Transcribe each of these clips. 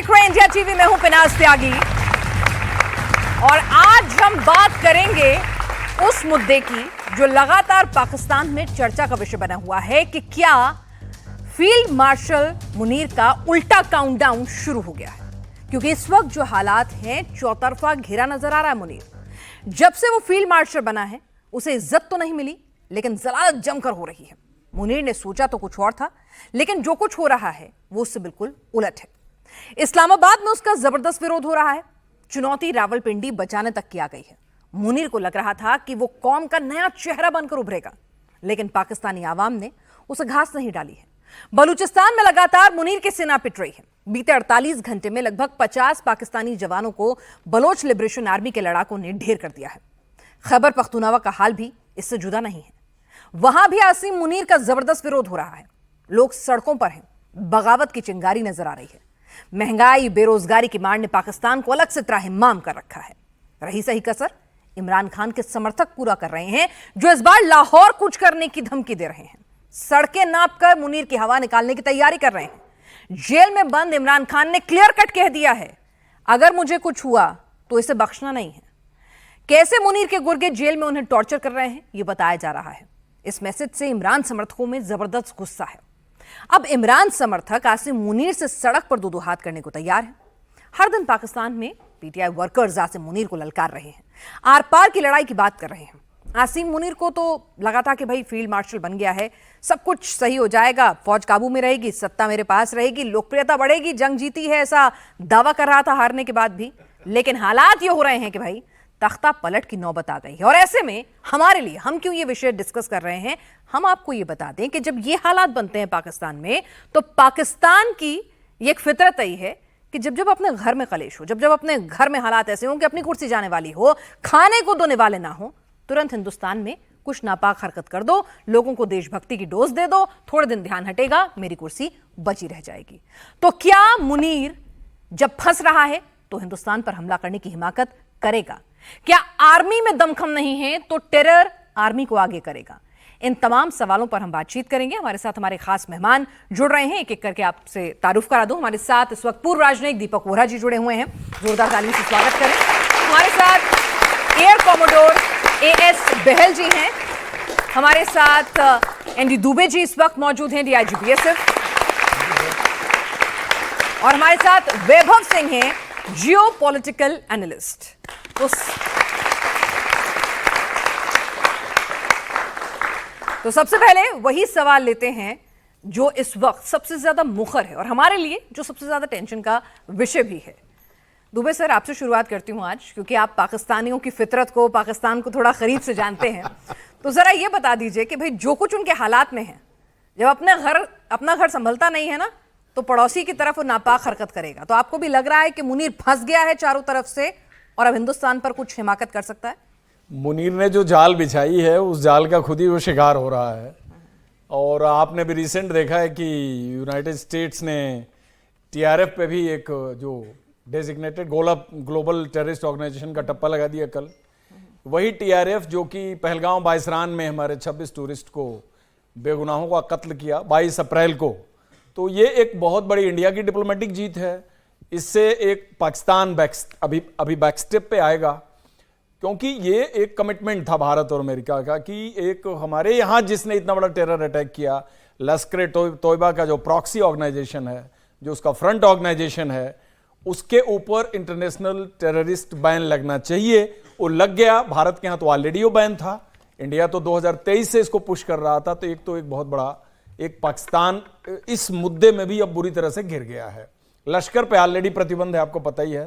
देख रहे हैं इंडिया टीवी में हूं पिनाज त्यागी और आज हम बात करेंगे उस मुद्दे की जो लगातार पाकिस्तान में चर्चा का विषय बना हुआ है कि क्या फील्ड मार्शल मुनीर का उल्टा काउंटडाउन शुरू हो गया है। क्योंकि इस वक्त जो हालात हैं, चौतरफा घेरा नजर आ रहा है मुनीर। जब से वो फील्ड मार्शल बना है उसे इज्जत तो नहीं मिली, लेकिन जलालत जमकर हो रही है। मुनीर ने सोचा तो कुछ और था, लेकिन जो कुछ हो रहा है वो उससे बिल्कुल उलट है। इस्लामाबाद में उसका जबरदस्त विरोध हो रहा है। चुनौती रावलपिंडी बचाने तक की आ गई है। मुनीर को लग रहा था कि वो कौम का नया चेहरा बनकर उभरेगा, लेकिन पाकिस्तानी आवाम ने उसे घास नहीं डाली है। बलूचिस्तान में लगातार मुनीर की सेना पिट रही है। बीते 48 घंटे में लगभग 50 पाकिस्तानी जवानों को बलोच लिबरेशन आर्मी के लड़ाकों ने ढेर कर दिया है। खैबर पख्तूनख्वा का हाल भी इससे जुदा नहीं है। वहां भी आसिम मुनीर का जबरदस्त विरोध हो रहा है। लोग सड़कों पर हैं, बगावत की चिंगारी नजर आ रही है। महंगाई, बेरोजगारी की मार ने पाकिस्तान को अलग से त्राहिमाम कर रखा है। रही सही कसर इमरान खान के समर्थक पूरा कर रहे हैं, जो इस बार लाहौर कूच करने की धमकी दे रहे हैं। सड़कें नापकर मुनीर की हवा निकालने की तैयारी कर रहे हैं। जेल में बंद इमरान खान ने क्लियर कट कह दिया है, अगर मुझे कुछ हुआ तो इसे बख्शना नहीं है। कैसे मुनीर के गुर्गे जेल में उन्हें टॉर्चर कर रहे हैं, यह बताया जा रहा है। इस मैसेज से इमरान समर्थकों में जबरदस्त गुस्सा है। अब इमरान समर्थक आसिम मुनीर से सड़क पर दो हाथ करने को तैयार है। हर दिन पाकिस्तान में पीटीआई वर्कर्स आसिम मुनीर को ललकार रहे हैं, आर पार की लड़ाई की बात कर रहे हैं। आसिम मुनीर को तो लगा था कि भाई फील्ड मार्शल बन गया है, सब कुछ सही हो जाएगा, फौज काबू में रहेगी, सत्ता मेरे पास रहेगी, लोकप्रियता बढ़ेगी, जंग जीती है, ऐसा दावा कर रहा था हारने के बाद भी। लेकिन हालात ये हो रहे हैं कि भाई तख्ता पलट की नौबत आ गई है। और ऐसे में हमारे लिए, हम क्यों ये विषय डिस्कस कर रहे हैं, हम आपको ये बता दें कि जब ये हालात बनते हैं पाकिस्तान में, तो पाकिस्तान की ये एक फितरत ही है कि जब जब अपने घर में कलेश हो, जब जब अपने घर में हालात ऐसे हों कि अपनी कुर्सी जाने वाली हो, खाने को देने वाले ना हो, तुरंत हिंदुस्तान में कुछ नापाक हरकत कर दो, लोगों को देशभक्ति की डोज दे दो, थोड़े दिन ध्यान हटेगा, मेरी कुर्सी बची रह जाएगी। तो क्या मुनीर जब फंस रहा है तो हिंदुस्तान पर हमला करने की हिमाकत करेगा? क्या आर्मी में दमखम नहीं है तो टेरर आर्मी को आगे करेगा? इन तमाम सवालों पर हम बातचीत करेंगे। हमारे साथ हमारे खास मेहमान जुड़ रहे हैं, एक एक करके आपसे तारुफ करा दूं। हमारे साथ इस वक्त पूर्व राजनयिक दीपक वोरा जी जुड़े हुए हैं, जोरदार तालियों से स्वागत करें। हमारे साथ एयर कॉमोडोर एएस बहल जी हैं। हमारे साथ एनडी दुबे जी इस वक्त मौजूद हैं, डीआईजी बीएसएफ। और हमारे साथ वैभव सिंह हैं, जियो पॉलिटिकल एनालिस्ट। तो सबसे पहले वही सवाल लेते हैं जो इस वक्त सबसे ज्यादा मुखर है और हमारे लिए जो सबसे ज्यादा टेंशन का विषय भी है। दुबे सर, आपसे शुरुआत करती हूं आज, क्योंकि आप पाकिस्तानियों की फितरत को, पाकिस्तान को थोड़ा करीब से जानते हैं। तो जरा ये बता दीजिए कि भाई जो कुछ उनके हालात में है, जब अपना घर संभलता नहीं है ना, तो पड़ोसी की तरफ वो नापाक हरकत करेगा। तो आपको भी लग रहा है कि मुनीर फंस गया है चारों तरफ से और अब हिंदुस्तान पर कुछ हिमाकत कर सकता है? मुनीर ने जो जाल बिछाई है, उस जाल का खुद ही वो शिकार हो रहा है। और आपने भी रिसेंट देखा है कि यूनाइटेड स्टेट्स ने टीआरएफ पे भी एक जो डेजिग्नेटेड ग्लोबल टेररिस्ट ऑर्गेनाइजेशन का टप्पा लगा दिया कल। वही टीआरएफ जो कि पहलगांव बाइसरान में हमारे 26 टूरिस्ट को, बेगुनाहों का कत्ल किया 22 अप्रैल को। तो ये एक बहुत बड़ी इंडिया की डिप्लोमेटिक जीत है। इससे एक पाकिस्तान अभी बैकस्टेप पे आएगा, क्योंकि ये एक कमिटमेंट था भारत और अमेरिका का कि एक हमारे यहाँ जिसने इतना बड़ा टेरर अटैक किया, लश्कर तोयबा का जो प्रॉक्सी ऑर्गेनाइजेशन है, जो उसका फ्रंट ऑर्गेनाइजेशन है, उसके ऊपर इंटरनेशनल टेररिस्ट बैन लगना चाहिए। वो लग गया। भारत के यहाँ तो ऑलरेडी वो बैन था, इंडिया तो 2023 से इसको पुश कर रहा था। तो एक बहुत बड़ा एक पाकिस्तान इस मुद्दे में भी अब बुरी तरह से घिर गया है। लश्कर पे ऑलरेडी प्रतिबंध है, आपको पता ही है।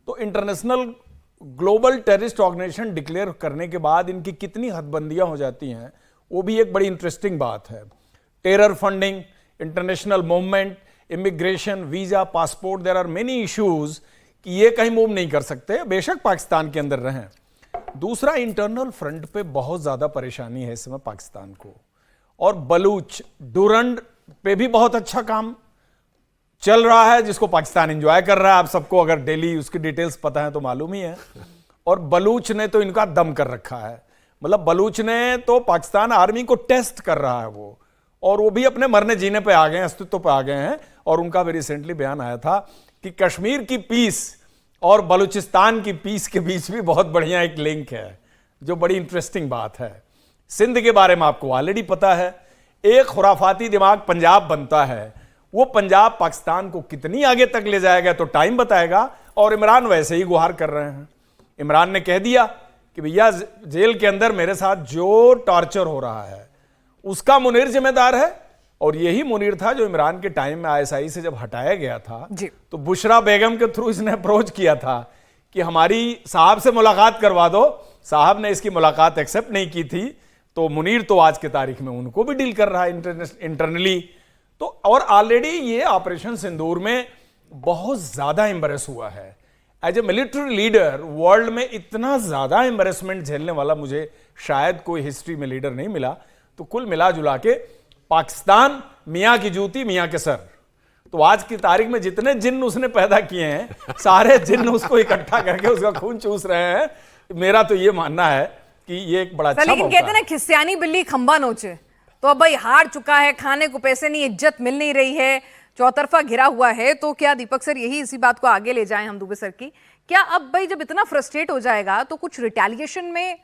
तो international global terrorist organisation declare करने के बाद इनकी कितनी हदबंदियां हो जाती हैं, वो भी एक बड़ी इंटरेस्टिंग बात है। Terror funding, international movement, immigration, visa, passport, there are many issues कि ये कहीं मूव नहीं कर सकते, बेशक पाकिस्तान के अंदर रहें। दूसरा, इंटरनल फ्रंट पे बहुत ज्यादा परेशानी है इस समय पाकिस्तान को। और बलूच डूरंड पे भी बहुत अच्छा काम चल रहा है, जिसको पाकिस्तान एंजॉय कर रहा है। आप सबको अगर डेली उसकी डिटेल्स पता है तो मालूम ही है। और बलूच ने तो इनका दम कर रखा है। मतलब बलूच ने तो पाकिस्तान आर्मी को टेस्ट कर रहा है वो, और वो भी अपने मरने जीने पे आ गए हैं, अस्तित्व पे आ गए हैं। और उनका भी रिसेंटली बयान आया था कि कश्मीर की पीस और बलूचिस्तान की पीस के बीच भी बहुत बढ़िया एक लिंक है, जो बड़ी इंटरेस्टिंग बात है। सिंध के बारे में आपको ऑलरेडी पता है, एक खुराफाती दिमाग पंजाब बनता है, वो पंजाब पाकिस्तान को कितनी आगे तक ले जाएगा तो टाइम बताएगा। और इमरान वैसे ही गुहार कर रहे हैं। इमरान ने कह दिया कि भैया जेल के अंदर मेरे साथ जो टॉर्चर हो रहा है उसका मुनीर जिम्मेदार है। और यही मुनीर था जो इमरान के टाइम में आईएसआई से जब हटाया गया था तो बुशरा बेगम के थ्रू इसने अप्रोच किया था कि हमारी साहब से मुलाकात करवा दो। साहब ने इसकी मुलाकात एक्सेप्ट नहीं की थी, तो मुनीर तो आज के तारीख में उनको भी डील कर रहा है इंटरनली। तो और ऑलरेडी ये ऑपरेशन सिंदूर में बहुत ज्यादा एम्बरेस हुआ है। As a military leader world में इतना ज्यादा एम्बरेसमेंट झेलने वाला मुझे शायद कोई हिस्ट्री में लीडर नहीं मिला। तो कुल मिला जुला के पाकिस्तान मियां की जूती मियां के सर। तो आज की तारीख में जितने जिन्न उसने पैदा किए हैं सारे जिन्न उसको इकट्ठा करके उसका खून चूस रहे हैं। मेरा तो ये मानना है कि ये एक बड़ा अच्छा लेकिन मौका कहते हैं है। ना खिस्यानी बिल्ली खंबा नोचे, तो अब भाई हार चुका है, खाने को पैसे नहीं, इज्जत मिल नहीं रही है, चौतरफा घिरा हुआ है। तो क्या दीपक सर यही इसी बात को आगे ले जाएं हम दुबे सर की, क्या अब भाई जब इतना फ्रस्ट्रेट हो जाएगा तो कुछ रिटेलिएशन में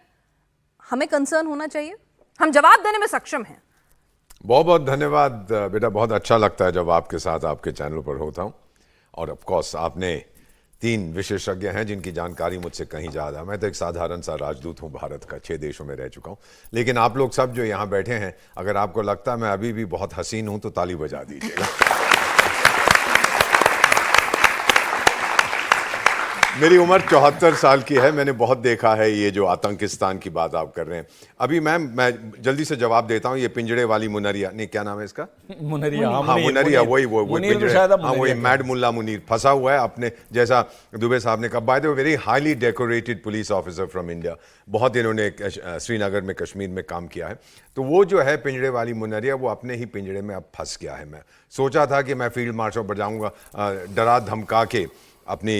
हमें कंसर्न होना चाहिए? हम जवाब देने में सक्षम हैं। बहुत बहुत धन्यवाद बेटा, बहुत अच्छा लगता है जब आपके साथ आपके चैनल पर होता हूं। और ऑफ कोर्स आपने 3 विशेषज्ञ हैं जिनकी जानकारी मुझसे कहीं ज़्यादा। मैं तो एक साधारण सा राजदूत हूं, भारत का 6 देशों में रह चुका हूं। लेकिन आप लोग सब जो यहाँ बैठे हैं, अगर आपको लगता है मैं अभी भी बहुत हसीन हूं तो ताली बजा दीजिएगा। मेरी उम्र 74 साल की है। मैंने बहुत देखा है ये जो आतंकिस्तान की बात आप कर रहे हैं। अभी मैं जल्दी से जवाब देता हूं। ये पिंजड़े वाली मुनरिया, नहीं क्या नाम है इसका? मुनरिया। हाँ मुनरिया, वही पिंजड़े, हाँ वही मैड मुल्ला मुनीर फंसा हुआ है अपने, जैसा दुबे साहब ने कहा। By the way very highly decorated police officer from India. बहुत इन्होंने श्रीनगर में कश्मीर में काम किया है। तो वो जो है पिंजड़े वाली मुनरिया, वो अपने ही पिंजड़े में अब फंस गया है। मैं सोचा था कि मैं फील्ड मार्शल पर जाऊंगा, डरा धमका के अपनी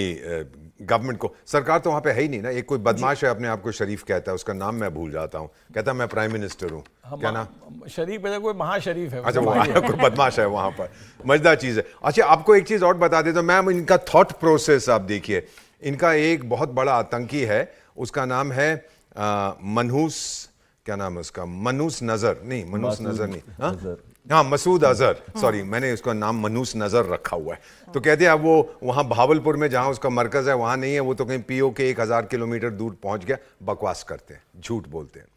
गवर्नमेंट को। सरकार तो वहां पे है ही नहीं ना। एक कोई बदमाश है, अपने आप को शरीफ कहता है, उसका नाम मैं भूल जाता हूं, कहता है मैं प्राइम मिनिस्टर हूं। क्या नाम? शरीफ है, कोई महाशरीफ है। अच्छा, वो कोई बदमाश है वहां पर। मजेदार चीज है। अच्छा, आपको एक चीज और बता देता हूं मैम, इनका थॉट प्रोसेस आप देखिए। इनका एक बहुत बड़ा आतंकी है, उसका नाम है मनहूस, क्या नाम है उसका? मनूस नजर, नहीं मनूस नजर नहीं, हाँ मसूद अजहर, सॉरी मैंने उसका नाम मनूस नजर रखा हुआ है। तो कहते हैं अब वो वहां भावलपुर में जहां उसका मरकज है वहां नहीं है, वो तो कहीं पीओ के 1000 किलोमीटर दूर पहुंच गया। बकवास करते हैं, झूठ बोलते हैं।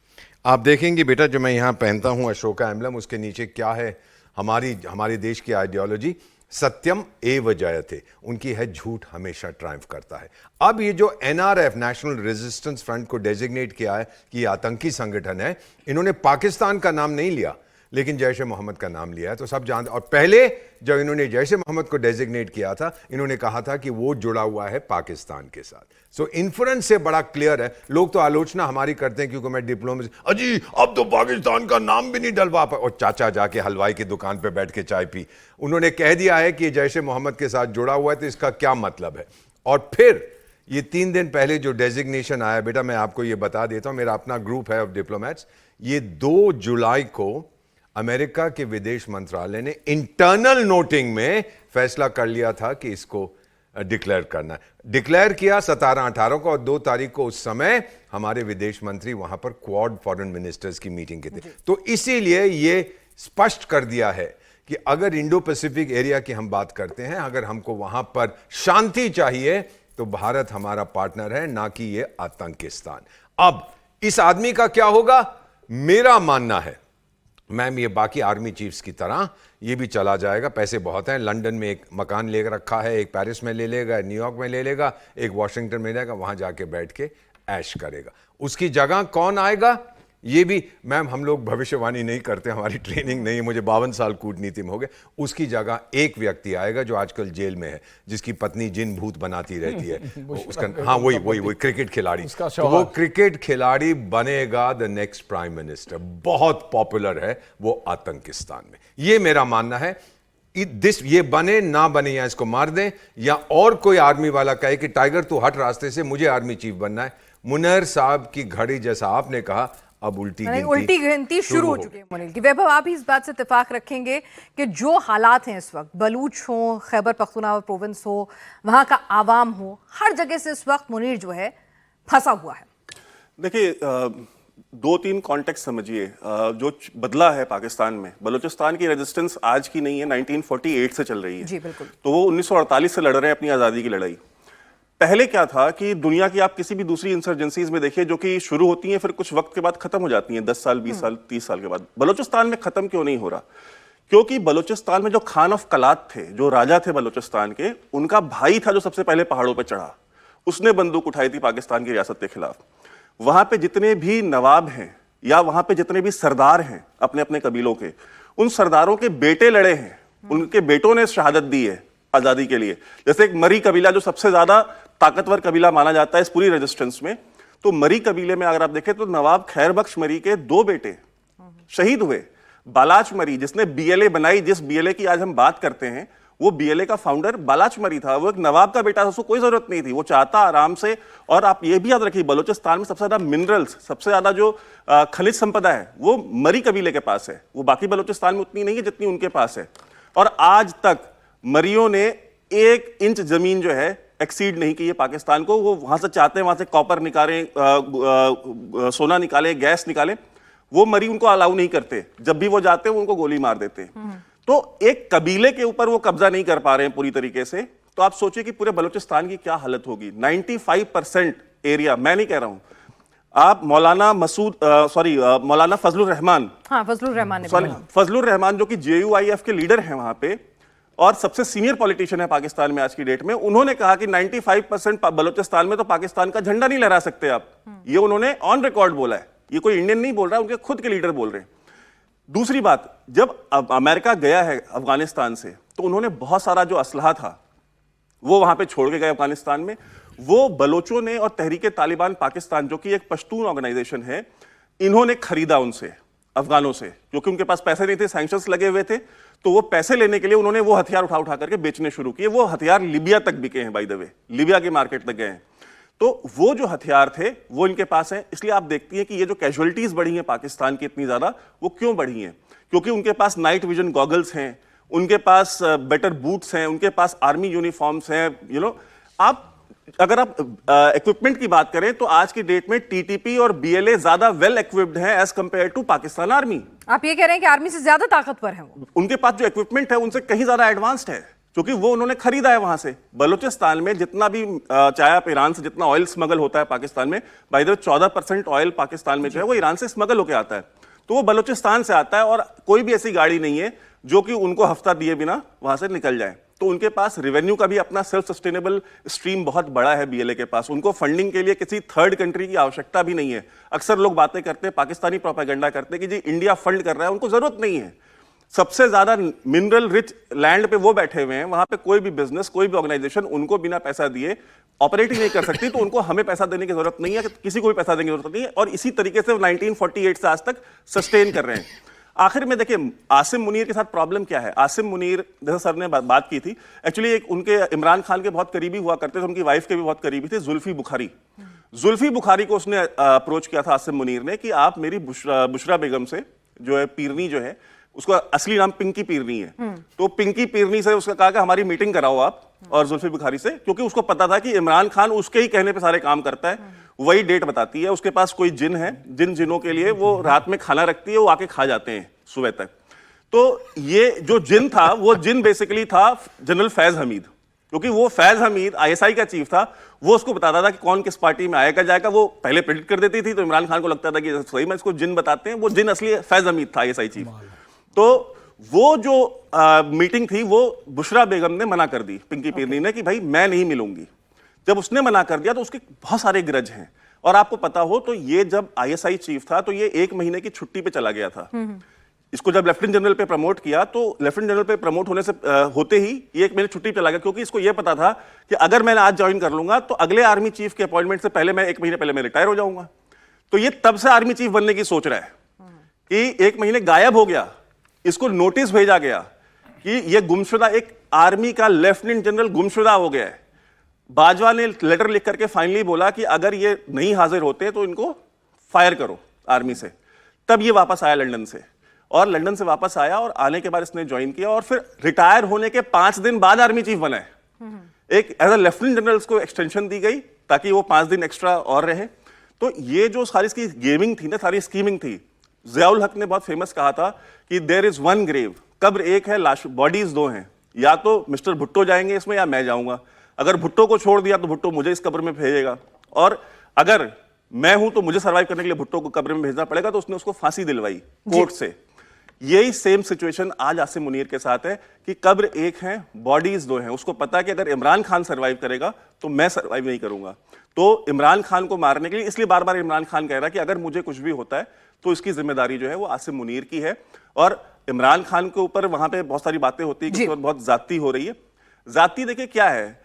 आप देखेंगे बेटा, जो मैं यहाँ पहनता हूँ अशोका एम्बलम, उसके नीचे क्या है? हमारे देश की आइडियोलॉजी सत्यम एव जयते। उनकी है झूठ हमेशा ट्रायम्फ करता है। अब ये जो एनआरएफ नेशनल रेजिस्टेंस फ्रंट को डेजिग्नेट किया है कि ये आतंकी संगठन है, इन्होंने पाकिस्तान का नाम नहीं लिया लेकिन जैश ए मोहम्मद का नाम लिया है। तो सब जानते। और पहले जब इन्होंने जैश ए मोहम्मद को डेजिग्नेट किया था, इन्होंने कहा था कि वो जुड़ा हुआ है पाकिस्तान के साथ। सो इन्फ्रेंस से बड़ा क्लियर है। लोग तो आलोचना हमारी करते हैं क्योंकि मैं डिप्लोमेसी, अजी अब तो पाकिस्तान का नाम भी नहीं डलवा पाए। और चाचा जाके हलवाई की दुकान पे बैठ के चाय पी। उन्होंने कह दिया है कि जैश ए मोहम्मद के साथ जुड़ा हुआ है, तो इसका क्या मतलब है? और फिर ये 3 दिन पहले जो डेजिग्नेशन आया बेटा, मैं आपको ये बता देता हूं, मेरा अपना ग्रुप है ऑफ डिप्लोमेट्स। ये 2 जुलाई को अमेरिका के विदेश मंत्रालय ने इंटरनल नोटिंग में फैसला कर लिया था कि इसको डिक्लेयर करना है। डिक्लेयर किया 17-18 को, और 2 तारीख को उस समय हमारे विदेश मंत्री वहां पर क्वाड फॉरेन मिनिस्टर्स की मीटिंग के थे। तो इसीलिए ये स्पष्ट कर दिया है कि अगर इंडो पैसिफिक एरिया की हम बात करते हैं, अगर हमको वहां पर शांति चाहिए तो भारत हमारा पार्टनर है, ना कि ये आतंकिस्तान। अब इस आदमी का क्या होगा? मेरा मानना है मैम, ये बाकी आर्मी चीफ्स की तरह ये भी चला जाएगा। पैसे बहुत हैं, लंदन में एक मकान ले रखा है, एक पेरिस में ले लेगा, न्यूयॉर्क में ले लेगा, एक वॉशिंगटन में लेगा, वहां जाके बैठ के ऐश करेगा। उसकी जगह कौन आएगा? ये भी मैम हम लोग भविष्यवाणी नहीं करते, हमारी ट्रेनिंग नहीं है, मुझे 52 साल कूटनीति में हो गए। उसकी जगह एक व्यक्ति आएगा जो आजकल जेल में है, जिसकी पत्नी जिन भूत बनाती रहती है उसका, हाँ वही क्रिकेट खिलाड़ी। तो वो क्रिकेट खिलाड़ी बनेगा द नेक्स्ट प्राइम मिनिस्टर। बहुत पॉपुलर है वो आतंकिस्तान में। ये मेरा मानना है। ये बने ना बने, या इसको मार दें, या और कोई आर्मी वाला कहे कि टाइगर तू हट रास्ते से, मुझे आर्मी चीफ बनना है। मुनर साहब की घड़ी, जैसा आपने कहा, अब उल्टी उल्टी गिनती शुरू हो चुकी है मुनीर की। वैभव, आप भी इस बात से इत्तेफाक रखेंगे कि जो हालात हैं इस वक्त, बलूच हो, खैबर पख्तूनख्वा प्रोविंस हो, वहां का आवाम हो, हर जगह से इस वक्त मुनीर जो है फंसा हुआ है। देखिए, दो तीन कॉन्टेक्स्ट समझिए। जो बदला है पाकिस्तान में, बलूचिस्तान की रेजिस्टेंस आज की नहीं है, 1948 से चल रही है। जी बिल्कुल। तो वो 1948 से लड़ रहे हैं अपनी आज़ादी की लड़ाई। पहले क्या था कि दुनिया की आप किसी भी दूसरी इंसर्जेंसीज में देखिए, जो कि शुरू होती हैं फिर कुछ वक्त के बाद खत्म हो जाती हैं, 10 साल 20 साल 30 साल के बाद। बलूचिस्तान में खत्म क्यों नहीं हो रहा? क्योंकि बलूचिस्तान में जो खान ऑफ कलात थे, जो राजा थे बलूचिस्तान के, उनका भाई था जो सबसे पहले पहाड़ों पर चढ़ा। उसने बंदूक उठाई थी पाकिस्तान की रियासत के खिलाफ। वहां पे जितने भी नवाब हैं या वहां पे जितने भी सरदार हैं अपने अपने कबीलों के, उन सरदारों के बेटे लड़े हैं, उनके बेटों ने शहादत दी है आजादी के लिए। जैसे एक मरी कबीला जो सबसे ज्यादा ताकतवर कबीला माना जाता है इस पूरी रेजिस्टेंस में, तो मरी कबीले में अगर आप देखें तो नवाब खैर बख्श मरी के 2 बेटे शहीद हुए। बालाच मरी जिसने बीएलए बनाई, जिस बीएलए की आज हम बात करते हैं, वो बीएलए का फाउंडर बालाच मरी था। वो एक नवाब का बेटा था, उसको कोई जरूरत नहीं थी, वो चाहता आराम से। और आप ये भी याद रखिए, बलूचिस्तान में सबसे ज्यादा मिनरल्स, सबसे ज्यादा जो खनिज संपदा है वो मरी कबीले के पास है। वो बाकी बलूचिस्तान में उतनी नहीं है जितनी उनके पास है। और आज तक मरियों ने 1 इंच जमीन जो है एक्सीड नहीं की है पाकिस्तान को। वो वहां से चाहते हैं वहां से कॉपर निकालें, सोना निकाले, गैस निकाले, वो मरी उनको अलाउ नहीं करते। जब भी वो जाते हैं उनको गोली मार देते हैं। तो एक कबीले के ऊपर वो कब्जा नहीं कर पा रहे हैं पूरी तरीके से। तो आप सोचिए कि पूरे बलूचिस्तान की क्या हालत होगी। 95% एरिया, मैं नहीं कह रहा हूं, आप मौलाना मौलाना फजलुर रहमान, हाँ फजलुर रहमान फजलुर रहमान जो कि JUIF के लीडर हैं वहां पे और सबसे सीनियर पॉलिटिशियन है पाकिस्तान में आज की डेट में, उन्होंने कहा कि 95% बलूचिस्तान में तो पाकिस्तान का झंडा नहीं लहरा सकते आप। ये उन्होंने ऑन रिकॉर्ड बोला है, ये कोई इंडियन नहीं बोल रहा है, उनके खुद के लीडर बोल रहे हैं। दूसरी बात, जब अमेरिका गया है अफगानिस्तान से, तो उन्होंने बहुत सारा जो असलहा था वो वहां पे छोड़ के गए अफगानिस्तान में। वो बलोचों ने और तहरीक तालिबान पाकिस्तान, जो कि एक पश्तून ऑर्गेनाइजेशन है, इन्होंने खरीदा उनसे, अफगानों से, क्योंकि उनके पास पैसे नहीं थे, सैंक्शंस लगे हुए थे। तो वो पैसे लेने के लिए उन्होंने वो हथियार उठा उठा करके बेचने शुरू किए। वो हथियार लिबिया तक बिके हैं, बाय द वे, लिबिया के मार्केट तक गए हैं। तो वो जो हथियार थे वो इनके पास है। इसलिए आप देखती हैं कि ये जो कैजुअलिटीज बढ़ी हैं पाकिस्तान की इतनी ज्यादा, वो क्यों बढ़ी हैं? क्योंकि उनके पास नाइट विजन गॉगल्स हैं, उनके पास बेटर बूट्स हैं, उनके पास आर्मी यूनिफॉर्म्स हैं। आप अगर आप इक्विपमेंट की बात करें तो आज की डेट में टीटीपी और बीएलए ज्यादा वेल इक्विप्ड हैं as compare to Pakistan army. आप ये कह रहे हैं कि आर्मी से ज्यादा ताकतवर है वो? उनके पास जो इक्विपमेंट है उनसे कहीं ज्यादा एडवांस्ड है, क्योंकि वो उन्होंने खरीदा है वहां से। बलूचिस्तान में जितना भी चाहे आप ईरान से जितना ऑयल स्मगल होता है पाकिस्तान में, by the way 14% oil Pakistan में जो है वो ईरान से स्मगल होकर आता है, तो वो बलूचिस्तान से आता है। और कोई भी ऐसी गाड़ी नहीं है जो कि उनको हफ्ता दिए बिना वहां से निकल जाए। तो उनके पास रेवेन्यू का भी अपना सेल्फ सस्टेनेबल स्ट्रीम बहुत बड़ा है बीएलए के पास। उनको फंडिंग के लिए किसी थर्ड कंट्री की आवश्यकता भी नहीं है। अक्सर लोग बातें करते हैं, पाकिस्तानी प्रोपेगेंडा करते हैं कि जी इंडिया फंड कर रहा है, उनको जरूरत नहीं है। सबसे ज्यादा मिनरल रिच लैंड पे वो बैठे हुए हैं, वहां पे कोई भी बिजनेस, कोई भी ऑर्गेनाइजेशन उनको बिना पैसा दिए ऑपरेट ही नहीं कर सकती। तो उनको हमें पैसा देने की जरूरत नहीं है, किसी को भी पैसा देने की जरूरत नहीं है। और इसी तरीके से 1948 से आज तक सस्टेन कर रहे हैं। आखिर में देखिए आसिम मुनीर के साथ प्रॉब्लम क्या है। आसिम मुनीर, जैसे सर ने बात की थी, एक्चुअली एक उनके इमरान खान के बहुत करीबी हुआ करते थे, उनकी वाइफ के भी बहुत करीबी थे, जुल्फी बुखारी। जुल्फी बुखारी को उसने अप्रोच किया था आसिम मुनीर ने कि आप मेरी बुशरा बेगम से, जो है पीरनी जो है, उसका असली नाम पिंकी पीरनी है, तो पिंकी पीरनी से उसका कहा कि हमारी मीटिंग कराओ आप और जुल्फी बुखारी से, क्योंकि उसको पता था कि इमरान खान उसके ही कहने पे सारे काम करता है, वही डेट बताती है। उसके पास कोई जिन है, जिन जिनों के लिए वो रात में खाना रखती है, वो आके खा जाते हैं सुबह तक। तो ये जो जिन था, वो जिन बेसिकली था जनरल फैज हमीद, क्योंकि वो फैज हमीद ISI का चीफ था। वो उसको बताता था कि कौन किस पार्टी में आएगा जाएगा, वो पहले प्रेडिक्ट कर देती थी। तो इमरान खान को लगता था कि सही में इसको जिन बताते हैं, वो जिन असली फैज हमीद था, ISI चीफ। तो वो जो मीटिंग थी वो बुशरा बेगम ने मना कर दी, पिंकी पीरनी ने, कि भाई मैं नहीं मिलूंगी। जब उसने मना कर दिया तो उसके बहुत सारे ग्रज हैं। और आपको पता हो तो ये जब ISI चीफ था तो ये 1 महीने की छुट्टी पे चला गया था। इसको जब लेफ्टिनेंट जनरल पे प्रमोट किया तो लेफ्टिनेंट जनरल पे प्रमोट होने से होते ही ये 1 महीने छुट्टी पे चला गया, क्योंकि इसको ये पता था कि अगर मैं आज ज्वाइन कर लूंगा तो अगले आर्मी चीफ के अपॉइंटमेंट से पहले मैं 1 महीने पहले मैं रिटायर हो जाऊंगा। तो ये तब से आर्मी चीफ बनने की सोच रहा है कि 1 महीने गायब हो गया। इसको नोटिस भेजा गया कि ये गुमशुदा, एक आर्मी का लेफ्टिनेंट जनरल गुमशुदा हो गया है। बाजवा ने लेटर लिख करके फाइनली बोला कि अगर ये नहीं हाजिर होते तो इनको फायर करो, आर्मी से, तब ये वापस आया लंदन से, और लंदन से वापस आया और आने के बाद इसने ज्वाइन किया और फिर रिटायर होने के 5 दिन बाद आर्मी चीफ बना है। एक एज अ लेफ्टिनेंट जनरल उसको एक्सटेंशन दी गई ताकि वो 5 दिन एक्स्ट्रा और रहे। तो ये जो सारी इसकी गेमिंग थी ना, सारी स्कीमिंग थी। जियाउल हक ने बहुत फेमस कहा था कि देयर इज वन ग्रेव, कब्र एक है, लाश बॉडीज 2 हैं, या तो मिस्टर भुट्टो जाएंगे इसमें या मैं जाऊंगा। अगर भुट्टो को छोड़ दिया तो भुट्टो मुझे इस कब्र में भेजेगा, और अगर मैं हूं तो मुझे सर्वाइव करने के लिए भुट्टो को कब्र में भेजना पड़ेगा। तो उसने उसको फांसी दिलवाई कोर्ट से। यही सेम सिचुएशन आज आसिम मुनीर के साथ है कि कब्र एक है, बॉडीज 2 हैं। उसको पता है कि अगर इमरान खान सर्वाइव करेगा तो मैं सर्वाइव नहीं करूंगा। तो इमरान खान को मारने के लिए इसलिए बार बार इमरान खान कह रहा है कि अगर मुझे कुछ भी होता है तो इसकी जिम्मेदारी जो है वो आसिम मुनीर की है। और इमरान खान के ऊपर वहां पे बहुत सारी बातें होती है कि उसके ऊपर बहुत जाती हो रही है। जाती देखिए क्या है,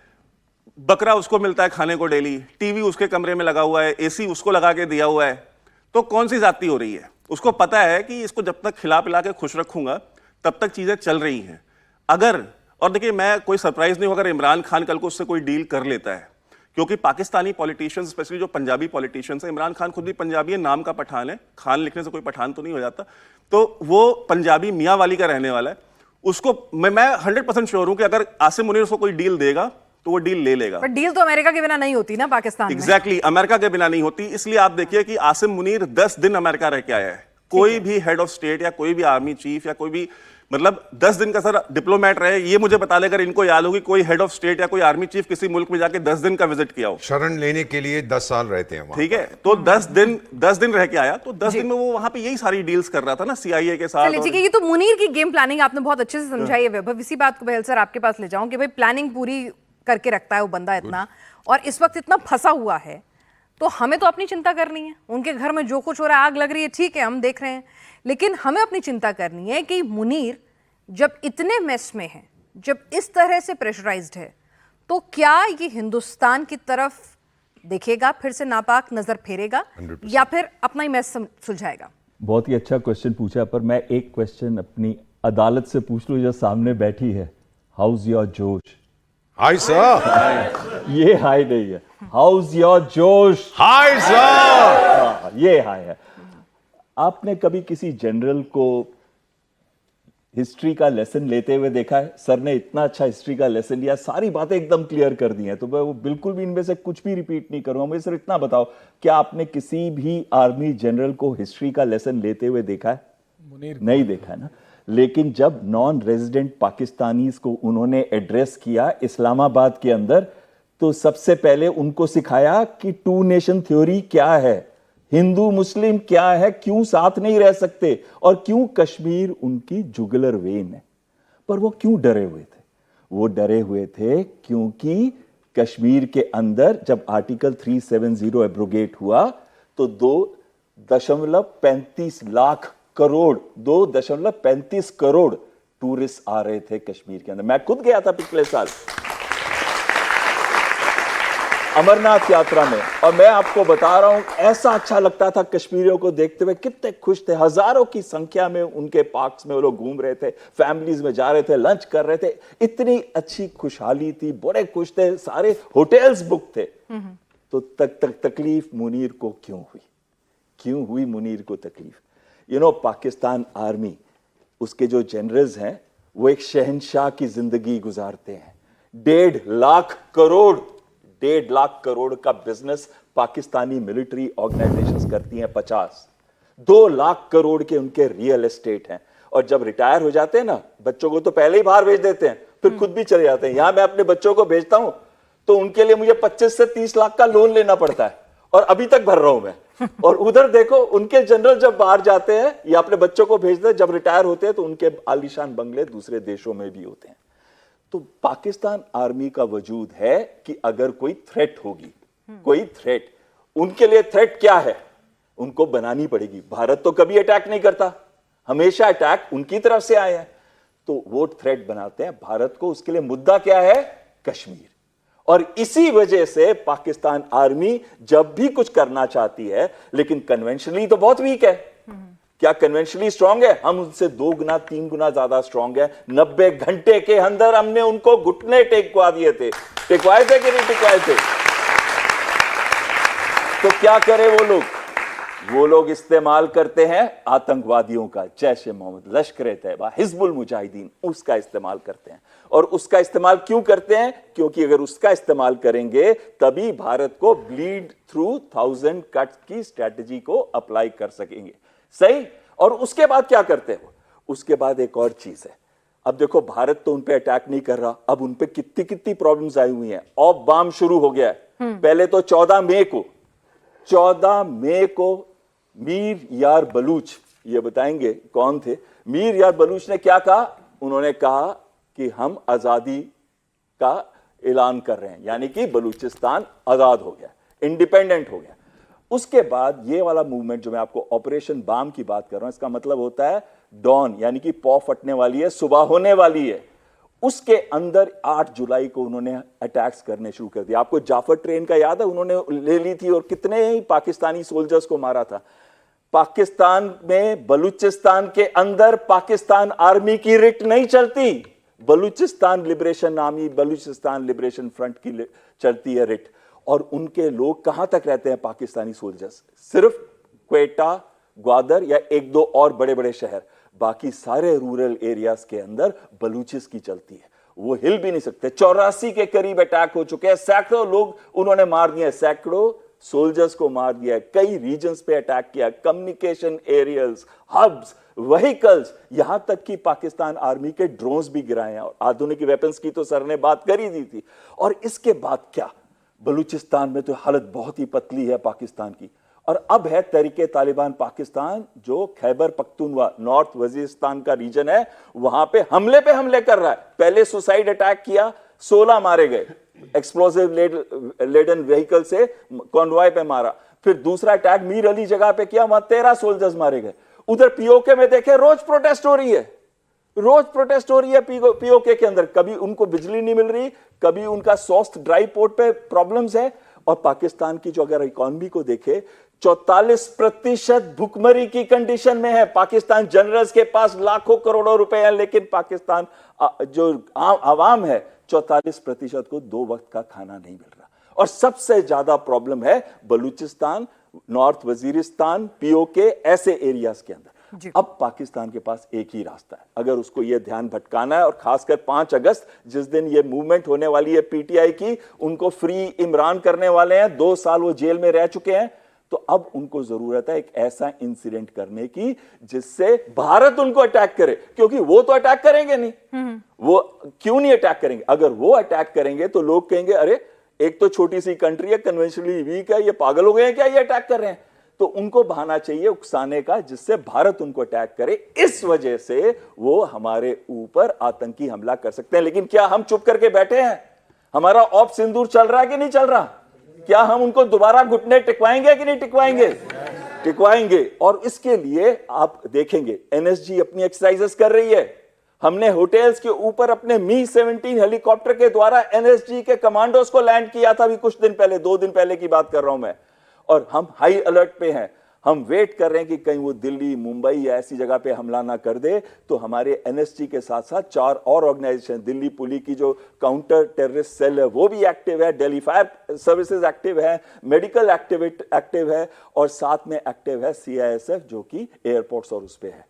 बकरा उसको मिलता है खाने को डेली, टीवी उसके कमरे में लगा हुआ है, एसी उसको लगा के दिया हुआ है, तो कौन सी जाती हो रही है? उसको पता है कि इसको जब तक खिला पिला के खुश रखूंगा तब तक चीजें चल रही हैं। अगर, और देखिए मैं कोई सरप्राइज नहीं हूं अगर इमरान खान कल को उससे कोई डील कर लेता है, क्योंकि पाकिस्तानी पॉलिटिशियंस, स्पेशली जो पंजाबी पॉलिटिशियंस है, इमरान खान खुद भी पंजाबी है, नाम का पठान है, खान लिखने से कोई पठान तो नहीं हो जाता, तो वो पंजाबी मियाँ वाली का रहने वाला है। उसको मैं 100% श्योर हूं कि अगर आसिम मुनीर उसको कोई डील देगा तो वो डील ले लेगा। पर डील तो अमेरिका के बिना नहीं होती ना पाकिस्तान में। एग्जैक्टली, अमेरिका के बिना नहीं होती। इसलिए आप देखिए कि आसिम मुनीर 10 दिन अमेरिका रह के आया है। कोई भी हेड ऑफ स्टेट या कोई भी आर्मी चीफ या कोई भी, मतलब 10 दिन का सर डिप्लोमेट रहे, ये मुझे बता ले अगर इनको याद होगी कोई हेड ऑफ स्टेट या कोई आर्मी चीफ किसी मुल्क में जाके 10 दिन का विजिट किया हो। शरण लेने के लिए 10 साल रहते हैं वहां। ठीक है, तो 10 दिन रह के आया, तो 10 दिन में वो वहां पे यही सारी डील्स कर रहा था ना CIA के साथ। चलिए ठीक है, ये तो मुनीर की गेम प्लानिंग आपने बहुत अच्छे से समझाई है वैभव। इसी बात को बहल सर आपके पास ले जाऊं कि भाई प्लानिंग पूरी करके रखता है वो बंदा इतना, और इस वक्त इतना फंसा हुआ है, तो हमें तो अपनी चिंता करनी है। उनके घर में जो कुछ हो रहा है, आग लग रही है, ठीक है हम देख रहे हैं, लेकिन हमें अपनी चिंता करनी है कि मुनीर जब इतने मेस में है, जब इस तरह से प्रेशराइज्ड है, तो क्या ये हिंदुस्तान की तरफ देखेगा, फिर से नापाक नजर फेरेगा, या फिर अपना ही मैस सुलझाएगा? बहुत ही अच्छा क्वेश्चन पूछा, पर मैं एक क्वेश्चन अपनी अदालत से पूछ लूं जो सामने बैठी है। हाउस योर जोश? Hi sir. ये हाय नहीं है, हाउस योर जोश? Hi sir. ये हाय है। आपने कभी किसी जनरल को हिस्ट्री का लेसन लेते हुए देखा है? सर ने इतना अच्छा हिस्ट्री का लेसन लिया, सारी बातें एकदम क्लियर कर दी हैं, तो मैं वो बिल्कुल भी इनमें से कुछ भी रिपीट नहीं करूंगा। मुझे सर इतना बताओ, क्या आपने किसी भी आर्मी जनरल को हिस्ट्री का लेसन लेते हुए देखा है? नहीं देखा है ना। लेकिन जब नॉन रेजिडेंट पाकिस्तानीज को उन्होंने एड्रेस किया इस्लामाबाद के अंदर, तो सबसे पहले उनको सिखाया कि 2 नेशन थ्योरी क्या है, हिंदू मुस्लिम क्या है, क्यों साथ नहीं रह सकते, और क्यों कश्मीर उनकी जुगलर वेन है। पर वो क्यों डरे हुए थे? वो डरे हुए थे क्योंकि कश्मीर के अंदर जब आर्टिकल 370 एब्रोगेट हुआ तो 2.35 लाख करोड़ 2.35 करोड़ टूरिस्ट आ रहे थे कश्मीर के अंदर। मैं खुद गया था पिछले साल अमरनाथ यात्रा में, और मैं आपको बता रहा हूं ऐसा अच्छा लगता था कश्मीरियों को देखते हुए, कितने खुश थे। हजारों की संख्या में उनके पार्क्स में वो लोग घूम रहे थे, फैमिलीज में जा रहे थे, लंच कर रहे थे, इतनी अच्छी खुशहाली थी, बड़े खुश थे, सारे होटल्स बुक थे। तो तकलीफ मुनीर को क्यों हुई मुनीर को तकलीफ? पाकिस्तान आर्मी, उसके जो जनरल्स हैं वो एक शहंशाह की जिंदगी गुजारते हैं। 1.5 लाख करोड़ का बिजनेस पाकिस्तानी मिलिट्री ऑर्गेनाइजेशंस करती हैं। 2 लाख करोड़ के उनके रियल एस्टेट हैं, और जब रिटायर हो जाते हैं ना, बच्चों को तो पहले ही बाहर भेज देते हैं, फिर खुद भी चले जाते हैं। यहां मैं अपने बच्चों को भेजता हूं तो उनके लिए मुझे 25 से 30 लाख का लोन लेना पड़ता है, और अभी तक भर रहा हूं मैं। और उधर देखो उनके जनरल जब बाहर जाते हैं या अपने बच्चों को भेजते हैं, जब रिटायर होते हैं तो उनके आलीशान बंगले दूसरे देशों में भी होते हैं। तो पाकिस्तान आर्मी का वजूद है कि अगर कोई थ्रेट होगी, कोई थ्रेट, उनके लिए थ्रेट क्या है उनको बनानी पड़ेगी। भारत तो कभी अटैक नहीं करता, हमेशा अटैक उनकी तरफ से आए हैं, तो वो थ्रेट बनाते हैं भारत को। उसके लिए मुद्दा क्या है? कश्मीर। और इसी वजह से पाकिस्तान आर्मी जब भी कुछ करना चाहती है, लेकिन कन्वेंशनली तो बहुत वीक है। क्या कन्वेंशनली स्ट्रांग है? हम उनसे 2 गुना 3 गुना ज्यादा स्ट्रांग है। 90 घंटे के अंदर हमने उनको घुटने टेकवा दिए थे। टेकवाए थे कि नहीं टेकवाए थे? तो क्या करे वो लोग? वो लोग इस्तेमाल करते हैं आतंकवादियों का, जैश ए मोहम्मद, लश्कर ए तैयबा, हिजबुल मुजाहिदीन, उसका इस्तेमाल करते हैं। और उसका इस्तेमाल क्यों करते हैं? क्योंकि अगर उसका इस्तेमाल करेंगे तभी भारत को ब्लीड थ्रू 1000 कट्स की स्ट्रेटजी को अप्लाई कर सकेंगे। सही। और उसके बाद क्या करते हैं? उसके बाद एक और चीज है। अब देखो, भारत तो उन पे अटैक नहीं कर रहा, अब उन पे कितनी कितनी प्रॉब्लम्स आई हुई हैं। ऑफ बॉम्ब शुरू हो गया है। पहले तो 14 मई को मीर यार बलूच, ये बताएंगे कौन थे मीर यार बलूच, ने क्या कहा? उन्होंने कहा कि हम आजादी का ऐलान कर रहे हैं, यानी कि बलूचिस्तान आजाद हो गया, इंडिपेंडेंट हो गया। उसके बाद ये वाला मूवमेंट जो मैं आपको ऑपरेशन बाम की बात कर रहा हूं, इसका मतलब होता है डॉन, यानी कि पौ फटने वाली है, सुबह होने वाली है। उसके अंदर 8 जुलाई को उन्होंने अटैक्स करने शुरू कर दिया। आपको जाफर ट्रेन का याद है? उन्होंने ले ली थी और कितने ही पाकिस्तानी सोल्जर्स को मारा था। पाकिस्तान में, बलूचिस्तान के अंदर पाकिस्तान आर्मी की रिट नहीं चलती, Balochistan liberation army, Balochistan liberation front की चलती है रिट। और उनके लोग कहां तक रहते हैं पाकिस्तानी सोल्जर्स? सिर्फ क्वेटा, ग्वादर या 1-2 और बड़े बड़े शहर, बाकी सारे रूरल एरियाज के अंदर बलूचिस की चलती है। वो हिल भी नहीं सकते। 84 के करीब अटैक हो चुके हैं, सैकड़ों लोग उन्होंने मार दिए, सैकड़ों सोल्जर्स को मार दिया, कई रीजन्स पे अटैक किया, कम्युनिकेशन एरियल्स, हब्स, व्हीकल्स, यहां तक कि पाकिस्तान आर्मी के ड्रोन्स भी गिराए हैं। और आधुनिक वेपन्स की तो सर ने बात कर ही दी थी। और इसके बाद क्या? बलूचिस्तान में तो हालत बहुत ही पतली है पाकिस्तान की। और अब है तहरीके तालिबान पाकिस्तान, जो खैबर पख्तूनवा, नॉर्थ वजीरिस्तान का रीजन है, वहां पे हमले कर रहा है। पहले सुसाइड अटैक किया, 16 मारे गए, एक्सप्लोसिव लेडन व्हीकल से कॉन्वॉय पे मारा। फिर दूसरा अटैक मीर अली जगह पे किया, वहां 13 सोल्जर्स मारे गए। उधर पीओके में देखे, रोज प्रोटेस्ट हो रही है, पीओके के अंदर। कभी उनको बिजली नहीं मिल रही, कभी उनका सोस्ट ड्राई पोर्ट पे प्रॉब्लम्स है। और पाकिस्तान की जो अगर इकोनॉमी को देखे, 44% भुखमरी की कंडीशन में है। पाकिस्तान जनरल्स के पास लाखों करोड़ों रुपए हैं, लेकिन पाकिस्तान जो आवाम है, 44% को 2 वक्त का खाना नहीं मिल रहा। और सबसे ज्यादा प्रॉब्लम है बलूचिस्तान, नॉर्थ वजीरिस्तान, पीओके, ऐसे एरियाज के अंदर। अब पाकिस्तान के पास एक ही रास्ता है, अगर उसको यह ध्यान भटकाना है। और खासकर 5 अगस्त जिस दिन यह मूवमेंट होने वाली है पीटीआई की, उनको फ्री इमरान करने वाले हैं। 2 साल वो जेल में रह चुके हैं। तो अब उनको जरूरत है एक ऐसा इंसिडेंट करने की जिससे भारत उनको अटैक करे, क्योंकि वो तो अटैक करेंगे नहीं। वो क्यों नहीं अटैक करेंगे? अगर वो अटैक करेंगे तो लोग कहेंगे, अरे एक तो छोटी सी कंट्री है, कन्वेंशनली वीक है, ये पागल हो गए हैं क्या, ये अटैक कर रहे हैं? तो उनको बहाना चाहिए उकसाने का, जिससे भारत उनको अटैक करे। इस वजह से वो हमारे ऊपर आतंकी हमला कर सकते हैं। लेकिन क्या हम चुप करके बैठे हैं? हमारा ऑप सिंदूर चल रहा है कि नहीं चल रहा? क्या हम उनको दोबारा घुटने टिकवाएंगे कि नहीं टिकवाएंगे? टिकवाएंगे। और इसके लिए आप देखेंगे एनएसजी अपनी एक्सरसाइजेस कर रही है। हमने होटल्स के ऊपर अपने मी-17 हेलीकॉप्टर के द्वारा एनएसजी के कमांडोज को लैंड किया था अभी कुछ दिन पहले, 2 दिन पहले की बात कर रहा हूं मैं। और हम हाई अलर्ट पे हैं। हम वेट कर रहे हैं कि कहीं वो दिल्ली, मुंबई या ऐसी जगह पे हमला ना कर दे। तो हमारे एनएसजी के साथ साथ 4 और ऑर्गेनाइजेशन, दिल्ली पुलिस की जो काउंटर टेररिस्ट सेल है वो भी एक्टिव है, दिल्ली फायर सर्विसेज एक्टिव है, मेडिकल एक्टिव है, और साथ में एक्टिव है सीआईएसएफ, जो कि एयरपोर्ट्स और उस पे है।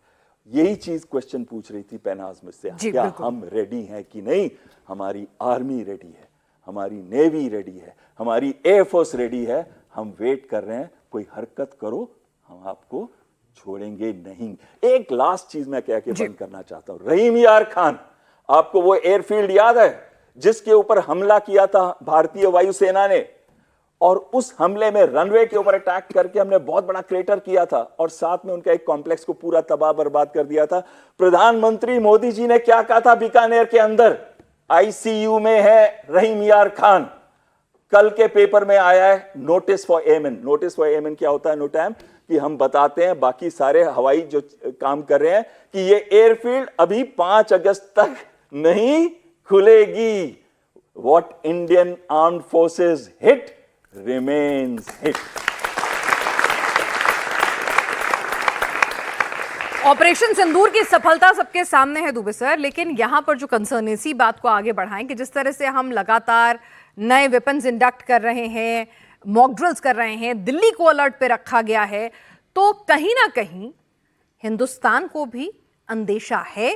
यही चीज क्वेश्चन पूछ रही थी पहनाज मुझसे, क्या हम रेडी हैं कि नहीं? हमारी आर्मी रेडी है, हमारी नेवी रेडी है, हमारी एयरफोर्स रेडी है। हम वेट कर रहे हैं, कोई हरकत करो, हम आपको छोड़ेंगे नहीं। एक लास्ट चीज मैं कह के बंद करना चाहता हूं। रहीम यार खान, आपको वो एयरफील्ड याद है जिसके ऊपर हमला किया था भारतीय वायुसेना ने? और उस हमले में रनवे के ऊपर अटैक करके हमने बहुत बड़ा क्रेटर किया था, और साथ में उनका एक कॉम्प्लेक्स को पूरा तबाह बर्बाद कर दिया था। प्रधानमंत्री मोदी जी ने क्या कहा था बीकानेर के अंदर? आईसीयू में है रहीम यार खान। कल के पेपर में आया है notice for airman. Notice for airman क्या होता है नोटैम? कि हम बताते हैं बाकी सारे हवाई जो काम कर रहे हैं कि ये एयरफील्ड अभी 5 अगस्त तक नहीं खुलेगी। What Indian armed forces hit remains hit. Operation Sindoor की सफलता सबके सामने है दुबे सर, लेकिन यहां पर जो कंसर्न, इसी बात को आगे बढ़ाएं कि जिस तरह से हम लगातार नए वेपन्स इंडक्ट कर रहे हैं, मॉक ड्रिल्स कर रहे हैं, दिल्ली को अलर्ट पे रखा गया है, तो कहीं ना कहीं हिंदुस्तान को भी अंदेशा है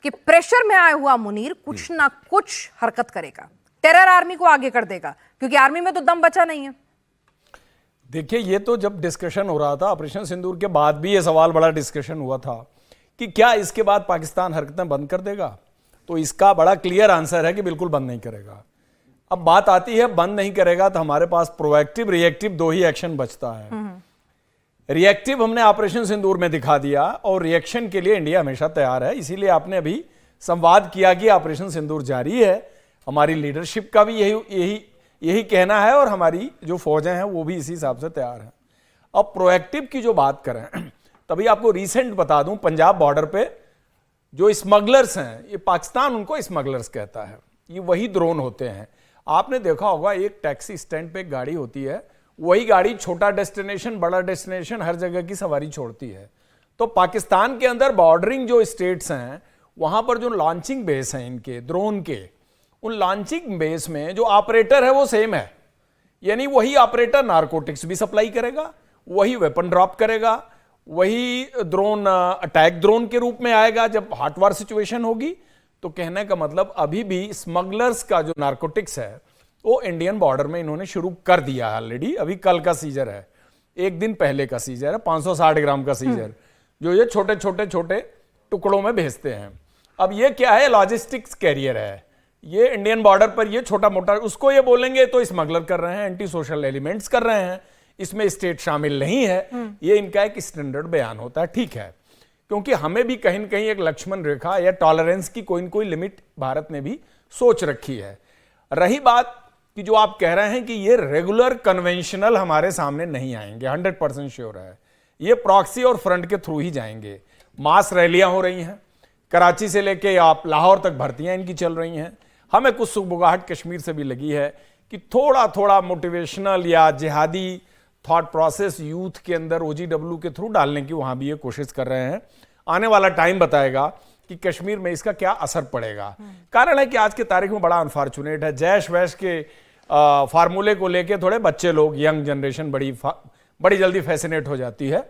कि प्रेशर में आया हुआ मुनीर कुछ ना कुछ हरकत करेगा, टेरर आर्मी को आगे कर देगा, क्योंकि आर्मी में तो दम बचा नहीं है। देखिए, ये तो जब डिस्कशन हो रहा था ऑपरेशन सिंदूर के बाद भी ये सवाल बड़ा डिस्कशन हुआ था कि क्या इसके बाद पाकिस्तान हरकतें बंद कर देगा, तो इसका बड़ा क्लियर आंसर है कि बिल्कुल बंद नहीं करेगा। अब बात आती है बंद नहीं करेगा तो हमारे पास प्रोएक्टिव रिएक्टिव दो ही एक्शन बचता है। रिएक्टिव हमने ऑपरेशन सिंदूर में दिखा दिया और रिएक्शन के लिए इंडिया हमेशा तैयार है। इसीलिए आपने अभी संवाद किया कि ऑपरेशन सिंदूर जारी है। हमारी लीडरशिप का भी यही कहना है और हमारी जो फौजें हैं वो भी इसी हिसाब से तैयार हैं। अब प्रोएक्टिव की जो बात करें, तभी आपको रिसेंट बता दूं, पंजाब बॉर्डर पे जो स्मगलर्स हैं, ये पाकिस्तान उनको स्मगलर्स कहता है, ये वही ड्रोन होते हैं। आपने देखा होगा एक टैक्सी स्टैंड पे एक गाड़ी होती है, वही गाड़ी छोटा डेस्टिनेशन बड़ा डेस्टिनेशन हर जगह की सवारी छोड़ती है। तो पाकिस्तान के अंदर बॉर्डरिंग जो स्टेट्स हैं वहां पर जो लॉन्चिंग बेस हैं इनके ड्रोन के, उन लॉन्चिंग बेस में जो ऑपरेटर है वो सेम है। यानी वही ऑपरेटर नारकोटिक्स भी सप्लाई करेगा, वही वेपन ड्रॉप करेगा, वही ड्रोन अटैक ड्रोन के रूप में आएगा जब हॉट वार सिचुएशन होगी। तो कहने का मतलब अभी भी स्मगलर्स का जो नारकोटिक्स है वो इंडियन बॉर्डर में इन्होंने शुरू कर दिया है ऑलरेडी। अभी कल का सीजर है, एक दिन पहले का सीजर है, 560 ग्राम का सीजर जो ये छोटे छोटे छोटे टुकड़ों में भेजते हैं। अब ये क्या है, लॉजिस्टिक्स कैरियर है, ये इंडियन बॉर्डर पर ये छोटा मोटा, उसको ये बोलेंगे तो स्मगलर कर रहे हैं, एंटी सोशल एलिमेंट्स कर रहे हैं, इसमें स्टेट शामिल नहीं है। ये इनका एक स्टैंडर्ड बयान होता है, ठीक है, क्योंकि हमें भी कहीं न कहीं एक लक्ष्मण रेखा या टॉलरेंस की कोई न कोई लिमिट भारत ने भी सोच रखी है। रही बात कि जो आप कह रहे हैं कि ये रेगुलर कन्वेंशनल हमारे सामने नहीं आएंगे, 100% श्योर है, ये प्रॉक्सी और फ्रंट के थ्रू ही जाएंगे। मास रैलियां हो रही हैं, कराची से लेके आप लाहौर तक भर्तियां इनकी चल रही हैं। हमें कुछ सुगबुगाहट कश्मीर से भी लगी है कि थोड़ा थोड़ा मोटिवेशनल या जिहादी थॉट प्रोसेस यूथ के अंदर OGW के थ्रू डालने की वहां भी ये कोशिश कर रहे हैं। आने वाला टाइम बताएगा कि कश्मीर में इसका क्या असर पड़ेगा। कारण है कि आज के तारीख में बड़ा अनफॉर्चुनेट है, जैश वैश के फार्मूले को लेके थोड़े बच्चे लोग, यंग जनरेशन बड़ी जल्दी फैसिनेट हो जाती है।